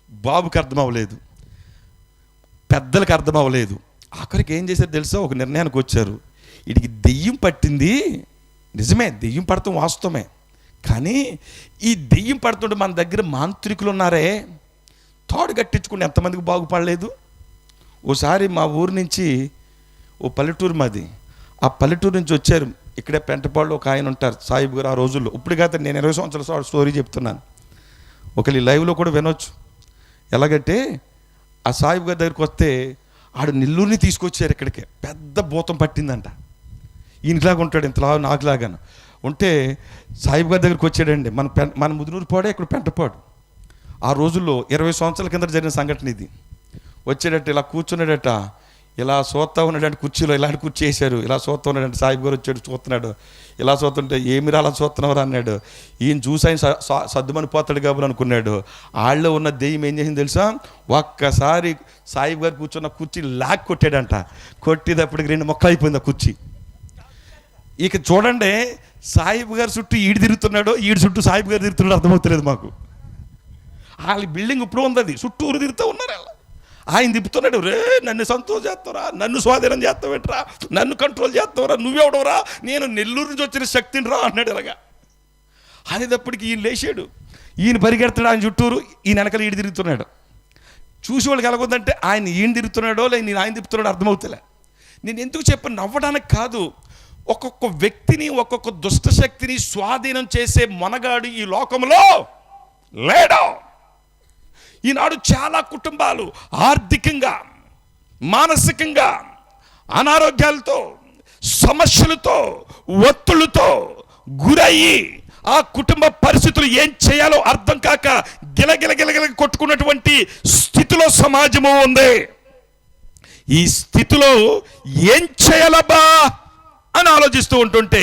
బాబుకి అర్థం అవ్వలేదు, పెద్దలకు అర్థం అవ్వలేదు. ఆఖరికి ఏం చేశారు తెలుసా? ఒక నిర్ణయానికి వచ్చారు, వీడికి దెయ్యం పట్టింది. నిజమే, దెయ్యం పడతాం వాస్తవమే, కానీ ఈ దెయ్యం పడుతుంటే మన దగ్గర మాంత్రికులు ఉన్నారే, తాడు కట్టించుకుని ఎంతమందికి బాగుపడలేదు. ఓసారి మా ఊరు నుంచి, ఓ పల్లెటూరు మాది, ఆ పల్లెటూరు నుంచి వచ్చారు. ఇక్కడే పెంటపాళ్ళు ఒక ఆయన ఉంటారు, సాయిబు గారు. ఆ రోజుల్లో, ఇప్పుడు కాదు, నేను 20 సంవత్సరాల స్టోరీ చెప్తున్నాను, ఒకళ్ళు లైవ్లో కూడా వినొచ్చు. ఎలాగంటే ఆ సాయిబు గారి దగ్గరికి వస్తే ఆడు నెల్లూరుని తీసుకొచ్చారు ఇక్కడికి. పెద్ద భూతం పట్టిందంట. ఈయనలాగా ఉంటాడు, ఇంతలా నాకులాగాను ఉంటే సాయిబు గారి దగ్గరికి వచ్చాడండి. మన ముదునూరు పాడే, ఇక్కడ పెంటపాడు. ఆ రోజుల్లో 20 సంవత్సరాల కింద జరిగిన సంఘటన ఇది. వచ్చాడట, ఇలా కూర్చున్నాడట. ఇలా చూస్తా ఉన్నాడంటే కుర్చీలో ఇలాంటి కుర్చీ వేశారు, ఇలా చూస్తా ఉన్నాడంటే సాహిబ్ గారు వచ్చాడు చూస్తున్నాడు, ఇలా చూస్తుంటే ఏమిరా అలా చూస్తున్నావు అన్నాడు. ఈయన చూసి ఆయన సర్దుమని పోతాడు కాబట్టి అనుకున్నాడు. వాళ్ళలో ఉన్న దెయ్యం ఏం చేసింది తెలుసా, ఒక్కసారి సాహిబ్ గారు కూర్చున్న కుర్చీ లాక్ కొట్టాడంట. కొట్టేటప్పటికి 2 మొక్కలు అయిపోయింది ఆ కుర్చీ. ఇక చూడండి, సాహిబ్ గారు చుట్టూ ఈడు తిరుగుతున్నాడు, ఈడు చుట్టూ సాహిబ్ గారు తిరుగుతున్నాడు, అర్థమవుతలేదు మాకు. వాళ్ళ బిల్డింగ్ ఇప్పుడు ఉంది, చుట్టూరు తిరుగుతూ ఉన్నారు. ఆయన తిప్పుతున్నాడు, రే నన్ను సంతోషం చేస్తావరా, నన్ను స్వాధీనం చేస్తావేట్రా, నన్ను కంట్రోల్ చేస్తావరా, నువ్వెవడవరా, నేను నెల్లూరు నుంచి వచ్చిన శక్తిని రా అన్నాడు. ఇలాగా అనేటప్పటికి ఈయన లేచాడు, ఈయన పరిగెడతాడు ఆయన చుట్టూరు, ఈయన వెనకాల ఈడు తిరుగుతున్నాడు. చూసి వాళ్ళకి ఎలాగొందంటే ఆయన ఈయన తిరుగుతున్నాడో లేదు నేను ఆయన తిప్పుతున్నాడో అర్థమవుతలే. నేను ఎందుకు చెప్పాను, నవ్వడానికి కాదు. ఒక్కొక్క వ్యక్తిని, ఒక్కొక్క దుష్ట శక్తిని స్వాధీనం చేసే మొనగాడు ఈ లోకంలో లేడు. ఈనాడు చాలా కుటుంబాలు ఆర్థికంగా, మానసికంగా, అనారోగ్యాలతో, సమస్యలతో, ఒత్తులతో గురయ్యి ఆ కుటుంబ పరిస్థితులు ఏం చేయాలో అర్థం కాక గిలగిల కొట్టుకున్నటువంటి స్థితిలో సమాజము ఉంది. ఈ స్థితిలో ఏం చేయాలబ్బా అని ఆలోచిస్తూ ఉంటుంటే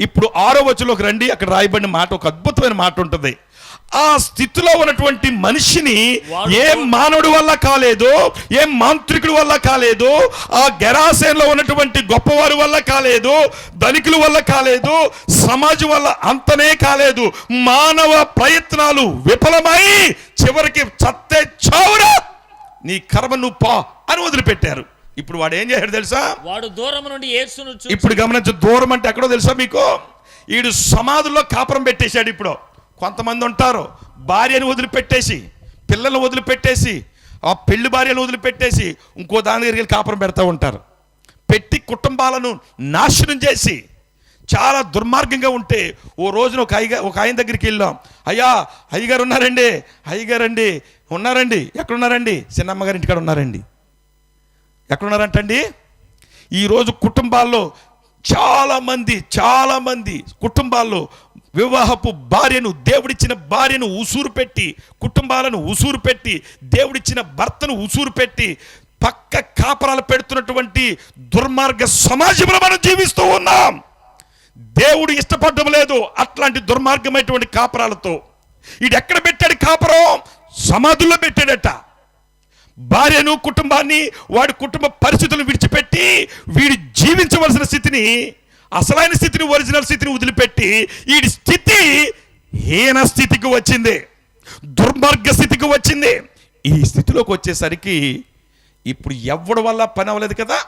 ఇప్పుడు 6వ వచనంలోకి రండి. అక్కడ రాయబడిన మాట, ఒక అద్భుతమైన మాట ఉంటుంది. ఆ స్థితిలో ఉన్నటువంటి మనిషిని ఏ మానవుడి వల్ల కాలేదు, ఏ మాంత్రికుడి వల్ల కాలేదు, ఆ గెరాసేన్లో ఉన్నటువంటి గొప్పవారి వల్ల కాలేదు, ధనికుల వల్ల కాలేదు, సమాజం వల్ల అంతనే కాలేదు. మానవ ప్రయత్నాలు విఫలమై చివరికి చత్తే చావురా నీ కర్మ నువ్వు పా అని వదిలిపెట్టారు. ఇప్పుడు వాడు ఏం చేశాడు తెలుసా, వాడు దూరం నుండి యేసును చూసి, ఇప్పుడు గమనించు, దూరం అంటే ఎక్కడో తెలుసా మీకు, ఈడు సమాధుల్లో కాపురం పెట్టేశాడు. ఇప్పుడు కొంతమంది ఉంటారు, భార్యను వదిలిపెట్టేసి, పిల్లలను వదిలిపెట్టేసి, ఆ పెళ్లి భార్యను వదిలిపెట్టేసి ఇంకో దాని దగ్గరికి వెళ్ళి కాపురం పెడతా ఉంటారు. పెట్టి కుటుంబాలను నాశనం చేసి చాలా దుర్మార్గంగా ఉంటే ఓ రోజున ఒక ఆయన దగ్గరికి వెళ్ళాం. అయ్యగారు ఉన్నారండి, అయ్యగారండి ఉన్నారండి, ఎక్కడున్నారండి, చిన్నమ్మగారి ఇంటికాడ ఉన్నారండి. ఎక్కడున్నారంటండి. ఈరోజు కుటుంబాల్లో చాలామంది కుటుంబాల్లో వివాహపు భార్యను, దేవుడిచ్చిన భార్యను ఉసూరు పెట్టి, కుటుంబాలను ఉసూరు పెట్టి, దేవుడిచ్చిన భర్తను ఉసూరు పెట్టి పక్క కాపరాలు పెడుతున్నటువంటి దుర్మార్గ సమాజంలో మనం జీవిస్తూ ఉన్నాం. దేవుడు ఇష్టపడడం లేదు అట్లాంటి దుర్మార్గమైనటువంటి కాపరాలతో. ఇది ఎక్కడ పెట్టాడు కాపరం, సమాధుల్లో పెట్టాడట. భార్యను, కుటుంబాన్ని, వాడి కుటుంబ పరిస్థితులను విడిచిపెట్టి వీడు జీవించవలసిన స్థితిని, అసలైన స్థితిని, ఒరిజినల్ స్థితిని వదిలిపెట్టి వీడి స్థితి హీన స్థితికి వచ్చింది, దుర్మార్గ స్థితికి వచ్చింది. ఈ స్థితిలోకి వచ్చేసరికి ఇప్పుడు ఎవడి వల్ల పని అవ్వలేదు కదా,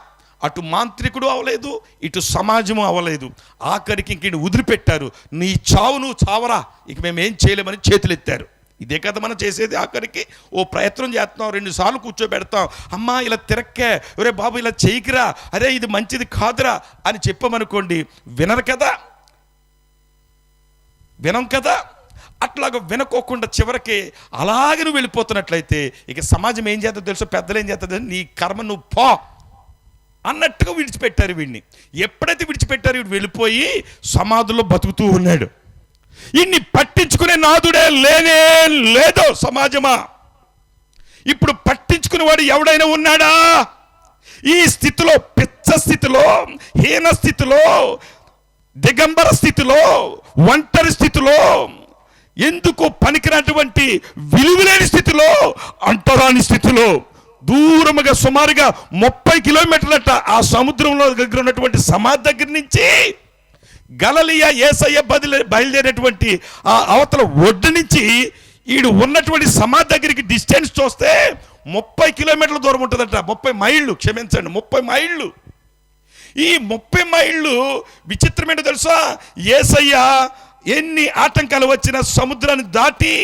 అటు మాంత్రికుడు అవ్వలేదు, ఇటు సమాజము అవ్వలేదు. ఆఖరికి ఇంక వదిలిపెట్టారు. నీ చావు నువ్వు చావరా, ఇక మేము ఏం చేయలేమని చేతులు ఎత్తారు. ఇదే కదా మనం చేసేది. ఆఖరికి ఓ ప్రయత్నం చేస్తున్నాం, 2 సార్లు కూర్చోబెడతాం, అమ్మా ఇలా తిరక్కే, ఒరే బాబు ఇలా చేయకురా, అరే ఇది మంచిది కాదురా అని చెప్పమనుకోండి, వినరు కదా, వినం కదా. అట్లాగా వినుకోకుండా చివరికి అలాగే నువ్వు వెళ్ళిపోతున్నట్లయితే ఇక సమాజం ఏం చేస్తుందో తెలుసో, పెద్దలు ఏం చేస్తుందో, నీ కర్మ నువ్వు పో అన్నట్టుగా విడిచిపెట్టారు వీడిని. ఎప్పుడైతే విడిచిపెట్టారు, వీడు వెళ్ళిపోయి సమాధుల్లో బతుకుతూ ఉన్నాడు. ఇన్ని పట్టించుకునే నాదుడే లేనే లేదో సమాజమా. ఇప్పుడు పట్టించుకునేవాడు ఎవడైనా ఉన్నాడా? ఈ స్థితిలో, పిచ్చ స్థితిలో, హీన స్థితిలో, దిగంబర స్థితిలో, ఒంటరి స్థితిలో, ఎందుకు పనికినటువంటి విలువలేని స్థితిలో, అంటరాని స్థితిలో, దూరముగా సుమారుగా 30 కిలోమీటర్లట ఆ సముద్రంలో దగ్గర ఉన్నటువంటి సమాధి దగ్గర నుంచి గలిలయ యేసయ్య బయలుదేరేటువంటి ఆ అవతల ఒడ్డు నుంచి ఈడు ఉన్నటువంటి సమాధి దగ్గరికి డిస్టెన్స్ చూస్తే 30 కిలోమీటర్ల దూరం ఉంటుందట. 30 మైళ్ళు, క్షమించండి, 30 మైళ్ళు. ఈ 30 మైళ్ళు విచిత్రమేంటో తెలుసా, యేసయ్య ఎన్ని ఆటంకాలు వచ్చినా సముద్రాన్ని దాటి,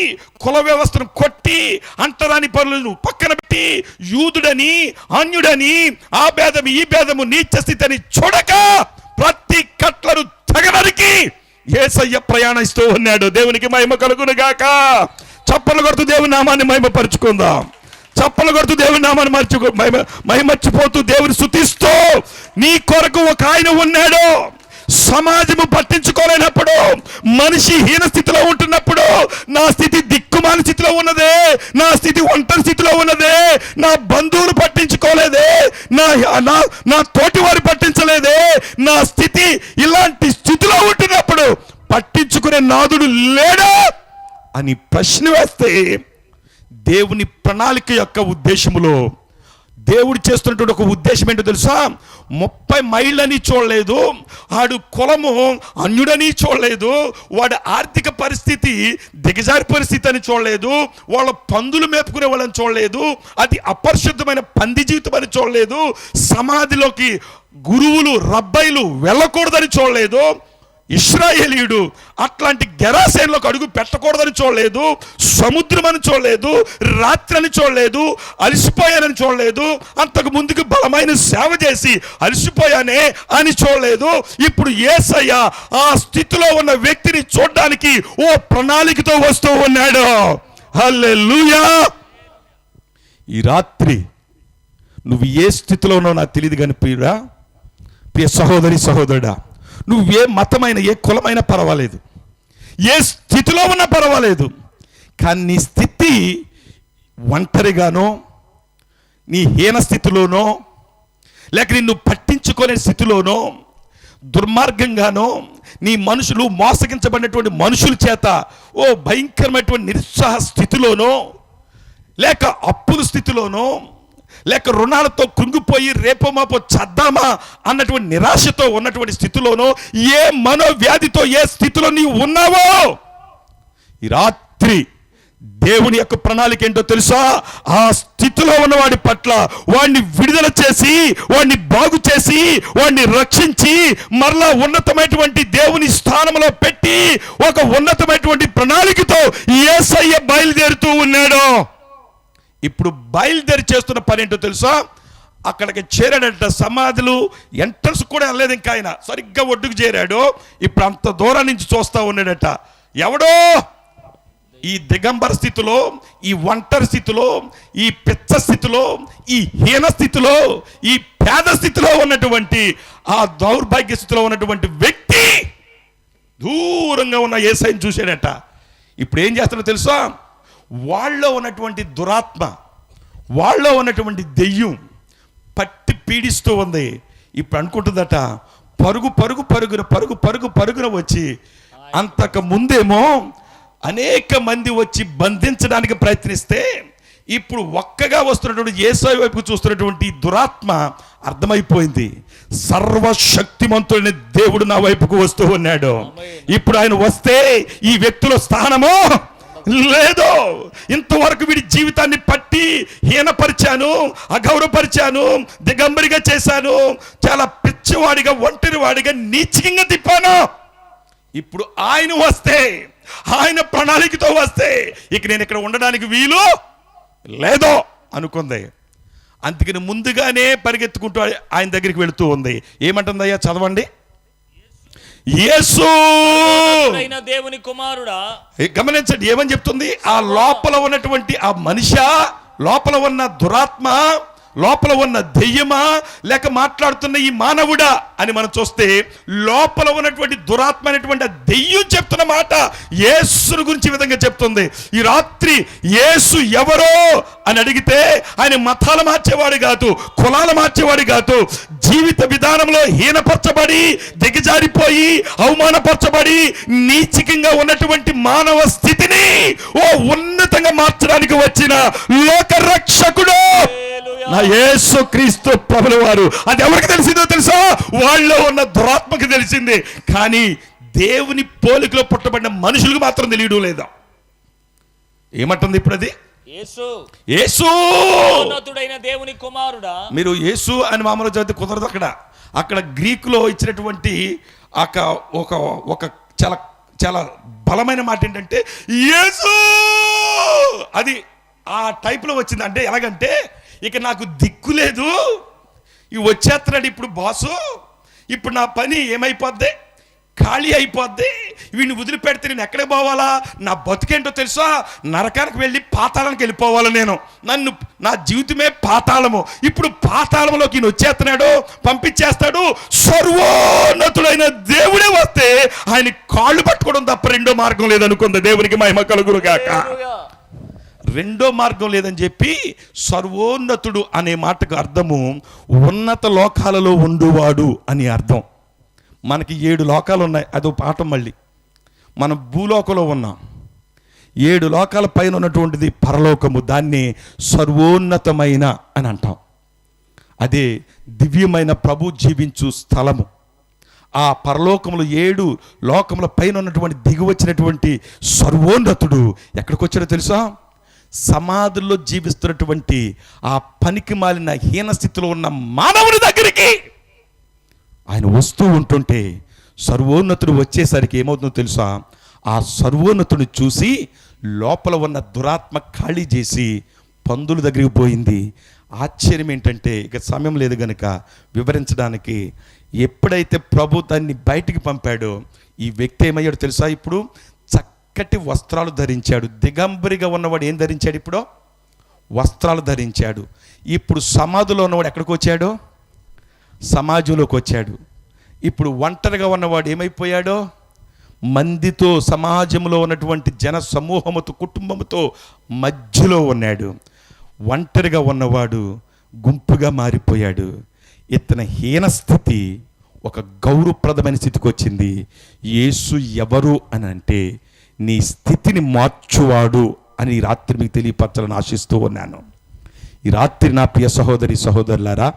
కుల వ్యవస్థను కొట్టి, అంటరాని పనులను పక్కన పెట్టి, యూదుడని అన్యుడని, ఆ భేదము ఈ భేదము, నీచ స్థితి అని చూడక ప్రతి కట్లను తెగనరికి యేసయ్య ప్రయాణిస్తూ ఉన్నాడు. దేవునికి మహిమ కలుగును గాక. చప్పలు కొడుతూ దేవుని నామాన్ని మహిమపరుచుకుందాం. చప్పలు కొడుతూ దేవుని నామాన్ని మహిమర్చిపోతూ దేవుని స్తుతిస్తూ, నీ కొరకు ఒక ఆయన ఉన్నాడు. సమాజము పట్టించుకోలేనప్పుడు, మనిషి హీన స్థితిలో ఉంటున్నప్పుడు, నా స్థితి దిక్కుమాలి స్థితిలో ఉన్నదే, నా స్థితి ఒంటరి స్థితిలో ఉన్నదే, నా బంధువులు పట్టించుకోలేదే, నా నా తోటి వారు పట్టించలేదే, నా స్థితి ఇలాంటి స్థితిలో ఉంటున్నప్పుడు పట్టించుకునే నాదుడు లేడా అని ప్రశ్న వేస్తే, దేవుని ప్రణాళిక యొక్క ఉద్దేశములో దేవుడు చేస్తున్నటువంటి ఒక ఉద్దేశం ఏంటో తెలుసా? 30 మైళ్ళని చూడలేదు, వాడు కులము అన్యుడని చూడలేదు, వాడి ఆర్థిక పరిస్థితి దిగజారి పరిస్థితి అని చూడలేదు, వాళ్ళ పందులు మేపుకునే వాళ్ళని చూడలేదు, అది అపరిశుద్ధమైన పంది జీవితం అని చూడలేదు, సమాధిలోకి గురువులు రబ్బైలు వెళ్ళకూడదని చూడలేదు, ఇశ్రాయేలీయుడు అట్లాంటి గెరాసేన్లోకి అడుగు పెట్టకూడదని చూడలేదు, సముద్రం అని చూడలేదు, రాత్రి అని చూడలేదు, అలసిపోయానని చూడలేదు, అంతకు ముందుకు బలమైన సేవ చేసి అలసిపోయానే అని చూడలేదు. ఇప్పుడు యేసయ్య ఆ స్థితిలో ఉన్న వ్యక్తిని చూడడానికి ఓ ప్రణాళికతో వస్తూ ఉన్నాడు. హల్లెలూయా. ఈ రాత్రి నువ్వు ఏ స్థితిలో ఉన్నావు నాకు తెలియదు కానీ ప్రియ సహోదరి సహోదరుడా, నువ్వు ఏ మతమైన ఏ కులమైనా పర్వాలేదు, ఏ స్థితిలో ఉన్నా పర్వాలేదు, కానీ నీ స్థితి ఒంటరిగానో, నీ హీన స్థితిలోనో, లేక నిన్ను పట్టించుకునే స్థితిలోనో, దుర్మార్గంగానో, నీ మనుషులు మోసగించబడినటువంటి మనుషుల చేత ఓ భయంకరమైనటువంటి నిరుత్సాహ స్థితిలోనో, లేక అప్పుల స్థితిలోనో, లేక రుణాలతో కృంగిపోయి రేపో మాపో చద్దామా అన్నటువంటి నిరాశతో ఉన్నటువంటి స్థితిలోనో, ఏ మనోవ్యాధితో ఏ స్థితిలో నీవు ఉన్నావో, ఈ రాత్రి దేవుని యొక్క ప్రణాళిక ఏంటో తెలుసా? ఆ స్థితిలో ఉన్నవాడి పట్ల వాడిని విడుదల చేసి, వాడిని బాగు చేసి, వాడిని రక్షించి, మరలా ఉన్నతమైనటువంటి దేవుని స్థానంలో పెట్టి ఒక ఉన్నతమైనటువంటి ప్రణాళికతో యేసయ్య బయలుదేరుతూ ఉన్నాడు. ఇప్పుడు బయలుదేరి చేస్తున్న పని ఏంటో తెలుసా? అక్కడికి చేరాడంట. సమాధులు ఎంట్రన్స్ కూడా వెళ్ళలేదు ఇంకా, ఆయన సరిగ్గా ఒడ్డుకు చేరాడు. ఇప్పుడు అంత దూరం నుంచి చూస్తూ ఉన్నాడట. ఎవడో ఈ దిగంబర స్థితిలో, ఈ ఒంటరి స్థితిలో, ఈ పిచ్చ స్థితిలో, ఈ హీన స్థితిలో, ఈ పేద స్థితిలో ఉన్నటువంటి ఆ దౌర్భాగ్య స్థితిలో ఉన్నటువంటి వ్యక్తి దూరంగా ఉన్న యేసయ్యను చూశాడట. ఇప్పుడు ఏం చేస్తాడో తెలుసా? వాళ్ళలో ఉన్నటువంటి దురాత్మ, వాళ్ళలో ఉన్నటువంటి దెయ్యం పట్టి పీడిస్తూ ఉంది. ఇప్పుడు అనుకుంటుందట, పరుగున వచ్చి, అంతకు ముందేమో అనేక మంది వచ్చి బంధించడానికి ప్రయత్నిస్తే, ఇప్పుడు ఒక్కగా వస్తున్నటువంటి యేసయ్య వైపు చూస్తున్నటువంటి దురాత్మ అర్థమైపోయింది, సర్వశక్తిమంతుడైన దేవుడు నా వైపుకు వస్తూ ఉన్నాడు. ఇప్పుడు ఆయన వస్తే ఈ వ్యక్తుల స్థానము లేదు. ఇంతవరకు వీడి జీవితాన్ని పట్టి హీనపరిచాను, అగౌరవపరిచాను, దిగంబరిగా చేశాను, చాలా పిచ్చివాడిగా, ఒంటరివాడిగా, నీచంగా తిప్పాను. ఇప్పుడు ఆయన వస్తే, ఆయన ప్రణాళికతో వస్తే ఇక నేను ఇక్కడ ఉండడానికి వీలు లేదో అనుకుంది. అందుకని ముందుగానే పరిగెత్తుకుంటూ ఆయన దగ్గరికి వెళుతూ ఉంది. ఏమంటుందయ్యా? చదవండి. యేసు దేవుని కుమారుడా. గమనించండి ఏమని చెప్తుంది? ఆ లోపల ఉన్నటువంటి ఆ మనిషి, లోపల ఉన్న దురాత్మ, లోపల ఉన్న దెయ్యమా, లేక మాట్లాడుతున్న ఈ మానవుడా అని మనం చూస్తే, లోపల ఉన్నటువంటి దురాత్మ అనేటువంటి దెయ్యం చెప్తున్న మాట యేసుని గురించి ఈ విధంగా చెప్తుంది. ఈ రాత్రి యేసు ఎవరో అని అడిగితే ఆయన మతాలు మార్చేవాడు కాదు, కులాలు మార్చేవాడు కాదు. జీవిత విధానంలో హీనపరచబడి, దిగజారిపోయి, అవమానపరచబడి, నీచికంగా ఉన్నటువంటి మానవ స్థితిని ఓ ఉన్నతంగా మార్చడానికి వచ్చిన లోక రక్షకుడు నా యేసు క్రీస్తు ప్రభుల వారు. అది ఎవరికి తెలిసిందో తెలుసా? వాళ్ళలో ఉన్న దురాత్మకి తెలిసింది, కానీ దేవుని పోలికలో పుట్టబడిన మనుషులకు మాత్రం తెలియడం లేదా. ఏమంటుంది ఇప్పుడు అది? యేసు దేవుని కుమారుడా. మీరు యేసు అని మామూలు చదివితే కుదరదు. అక్కడ గ్రీకులో ఇచ్చినటువంటి ఒక చాలా చాలా బలమైన మాట ఏంటంటే యేసు. అది ఆ టైప్లో వచ్చింది. అంటే ఎలాగంటే, ఇక నాకు దిక్కు లేదు, ఇవి వచ్చేస్తున్నాడు ఇప్పుడు బాసు, ఇప్పుడు నా పని ఏమైపోద్ది? ఖాళీ అయిపోద్ది. వీడిని వదిలిపెడితే నేను ఎక్కడికి పోవాలా? నా బతుకేంటో తెలుసా? నరకానికి వెళ్ళి పాతాళానికి వెళ్ళిపోవాలి నేను. నా జీవితమే పాతాళము. ఇప్పుడు పాతాళంలోకి ఈయన వచ్చేస్తున్నాడు, పంపించేస్తాడు. సర్వోన్నతుడైన దేవుడే వస్తే ఆయన కాళ్ళు పట్టుకోవడం తప్ప రెండో మార్గం లేదనుకుంది. దేవునికి మహిమ కలుగును గాక. రెండో మార్గం లేదని చెప్పి సర్వోన్నతుడు అనే మాటకు అర్థము ఉన్నత లోకాలలో ఉండువాడు అని అర్థం. మనకి 7 లోకాలు ఉన్నాయి, అదో పాఠం. మళ్ళీ మనం భూలోకంలో ఉన్నాం, 7 లోకాల పైన ఉన్నటువంటిది పరలోకము, దాన్ని సర్వోన్నతమైన అని అంటాం. అదే దివ్యమైన ప్రభు జీవించు స్థలము. ఆ పరలోకములు 7 లోకముల పైన ఉన్నటువంటి దిగి వచ్చినటువంటి సర్వోన్నతుడు ఎక్కడికి వచ్చాడో తెలుసా? సమాధుల్లో జీవిస్తున్నటువంటి ఆ పనికి మాలిన హీన స్థితిలో ఉన్న మానవుని దగ్గరికి ఆయన వస్తూ ఉంటుంటే సర్వోన్నతుడు వచ్చేసరికి ఏమవుతుందో తెలుసా? ఆ సర్వోన్నతుడు చూసి లోపల ఉన్న దురాత్మ ఖాళీ చేసి పందుల దగ్గరికి పోయింది. ఆశ్చర్యం ఏంటంటే, ఇక సమయం లేదు గనుక వివరించడానికి, ఎప్పుడైతే ప్రభు దాన్ని బయటికి పంపాడో ఈ వ్యక్తి ఏమయ్యాడు తెలుసా? ఇప్పుడు చక్కటి వస్త్రాలు ధరించాడు. దిగంబరిగా ఉన్నవాడు ఏం ధరించాడు? ఇప్పుడు వస్త్రాలు ధరించాడు. ఇప్పుడు సమాధిలో ఉన్నవాడు ఎక్కడికి వచ్చాడు? సమాజంలోకి వచ్చాడు. ఇప్పుడు ఒంటరిగా ఉన్నవాడు ఏమైపోయాడో? మందితో, సమాజంలో ఉన్నటువంటి జన సమూహముతో, కుటుంబముతో మధ్యలో ఉన్నాడు. ఒంటరిగా ఉన్నవాడు గుంపుగా మారిపోయాడు. ఇతని హీనస్థితి ఒక గౌరవప్రదమైన స్థితికి వచ్చింది. యేసు ఎవరు అని అంటే నీ స్థితిని మార్చువాడు అని ఈ రాత్రి మీకు తెలియపరచాలని ఆశిస్తూ ఉన్నాను. ఈ రాత్రి నా ప్రియ సహోదరి సహోదరులారా,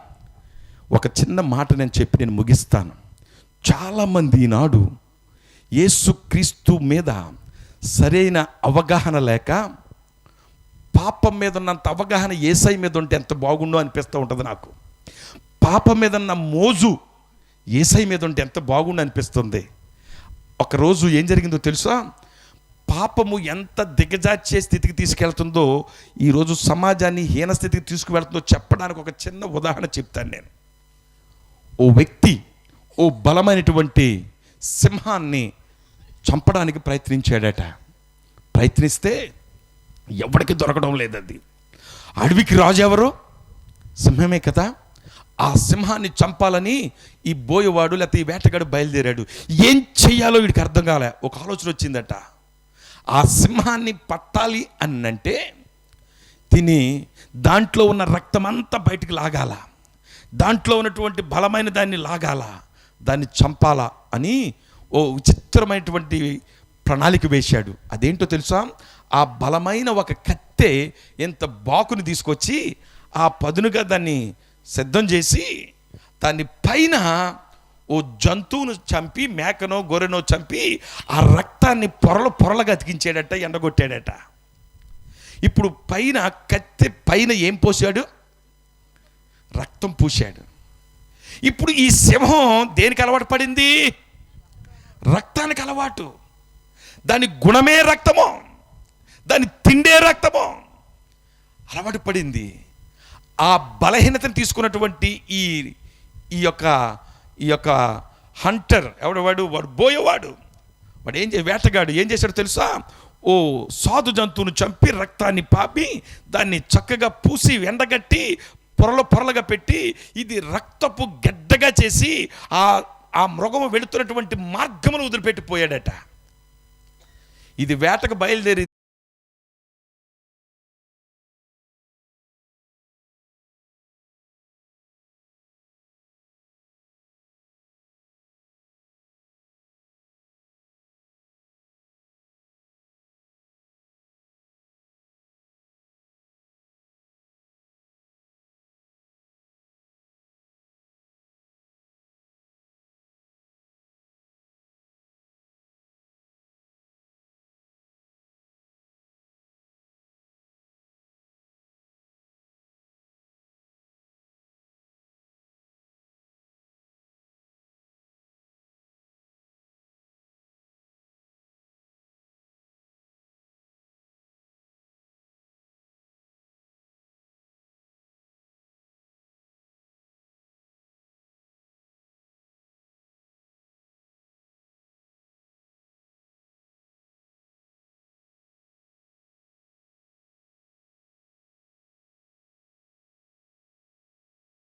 ఒక చిన్న మాట నేను చెప్పి నేను ముగిస్తాను. చాలామంది ఈనాడు యేసుక్రీస్తు మీద సరైన అవగాహన లేక, పాపం మీద ఉన్నంత అవగాహన యేసయ్య మీద ఉంటే ఎంత బాగుండో అనిపిస్తూ ఉంటుంది నాకు. పాపం మీద ఉన్న మోజు యేసయ్య మీద ఉంటే ఎంత బాగుండో అనిపిస్తుంది. ఒకరోజు ఏం జరిగిందో తెలుసా? పాపము ఎంత దిగజార్చే స్థితికి తీసుకెళ్తుందో, ఈరోజు సమాజాన్ని హీనస్థితికి తీసుకువెళ్తుందో చెప్పడానికి ఒక చిన్న ఉదాహరణ చెప్తాను నేను. ఓ వ్యక్తి ఓ బలమైనటువంటి సింహాన్ని చంపడానికి ప్రయత్నించాడట. ప్రయత్నిస్తే ఎవరికి దొరకడం లేదు. అది అడవికి రాజు ఎవరు? సింహమే కదా. ఆ సింహాన్ని చంపాలని ఈ బోయవాడు లేకపోతే ఈ వేటగాడు బయలుదేరాడు. ఏం చెయ్యాలో వీడికి అర్థం కాలే. ఒక ఆలోచన వచ్చిందట. ఆ సింహాన్ని పట్టాలి అనంటే తిని దాంట్లో ఉన్న రక్తం అంతా బయటికి లాగాల, దాంట్లో ఉన్నటువంటి బలమైన దాన్ని లాగాల, దాన్ని చంపాలా అని ఓ విచిత్రమైనటువంటి ప్రణాళిక వేశాడు. అదేంటో తెలుసా? ఆ బలమైన ఒక కత్తె ఎంత బాకుని తీసుకొచ్చి ఆ పదునుగా దాన్ని సిద్ధం చేసి దాని పైన ఓ జంతువును చంపి, మేకనో గొర్రెనో చంపి ఆ రక్తాన్ని పొరలుగా అతికించాడట, ఎండగొట్టాడట. ఇప్పుడు పైన కత్తె పైన ఏం పోసాడు? రక్తం పూశాడు. ఇప్పుడు ఈ సింహం దేనికి అలవాటు పడింది? రక్తానికి అలవాటు. దాని గుణమే రక్తము, దాని తిండే రక్తము. అలవాటు పడింది. ఆ బలహీనతను తీసుకున్నటువంటి ఈ యొక్క హంటర్ వాడు బోయేవాడు, వేటగాడు ఏం చేశాడు తెలుసా? ఓ సాధు జంతువును చంపి రక్తాన్ని పాపి దాన్ని చక్కగా పూసి ఎండగట్టి పొరలుగా పెట్టి ఇది రక్తపు గడ్డగా చేసి ఆ మృగము వెళుతున్నటువంటి మార్గమును వదిలిపెట్టిపోయాడట. ఇది వేటకు బయలుదేరి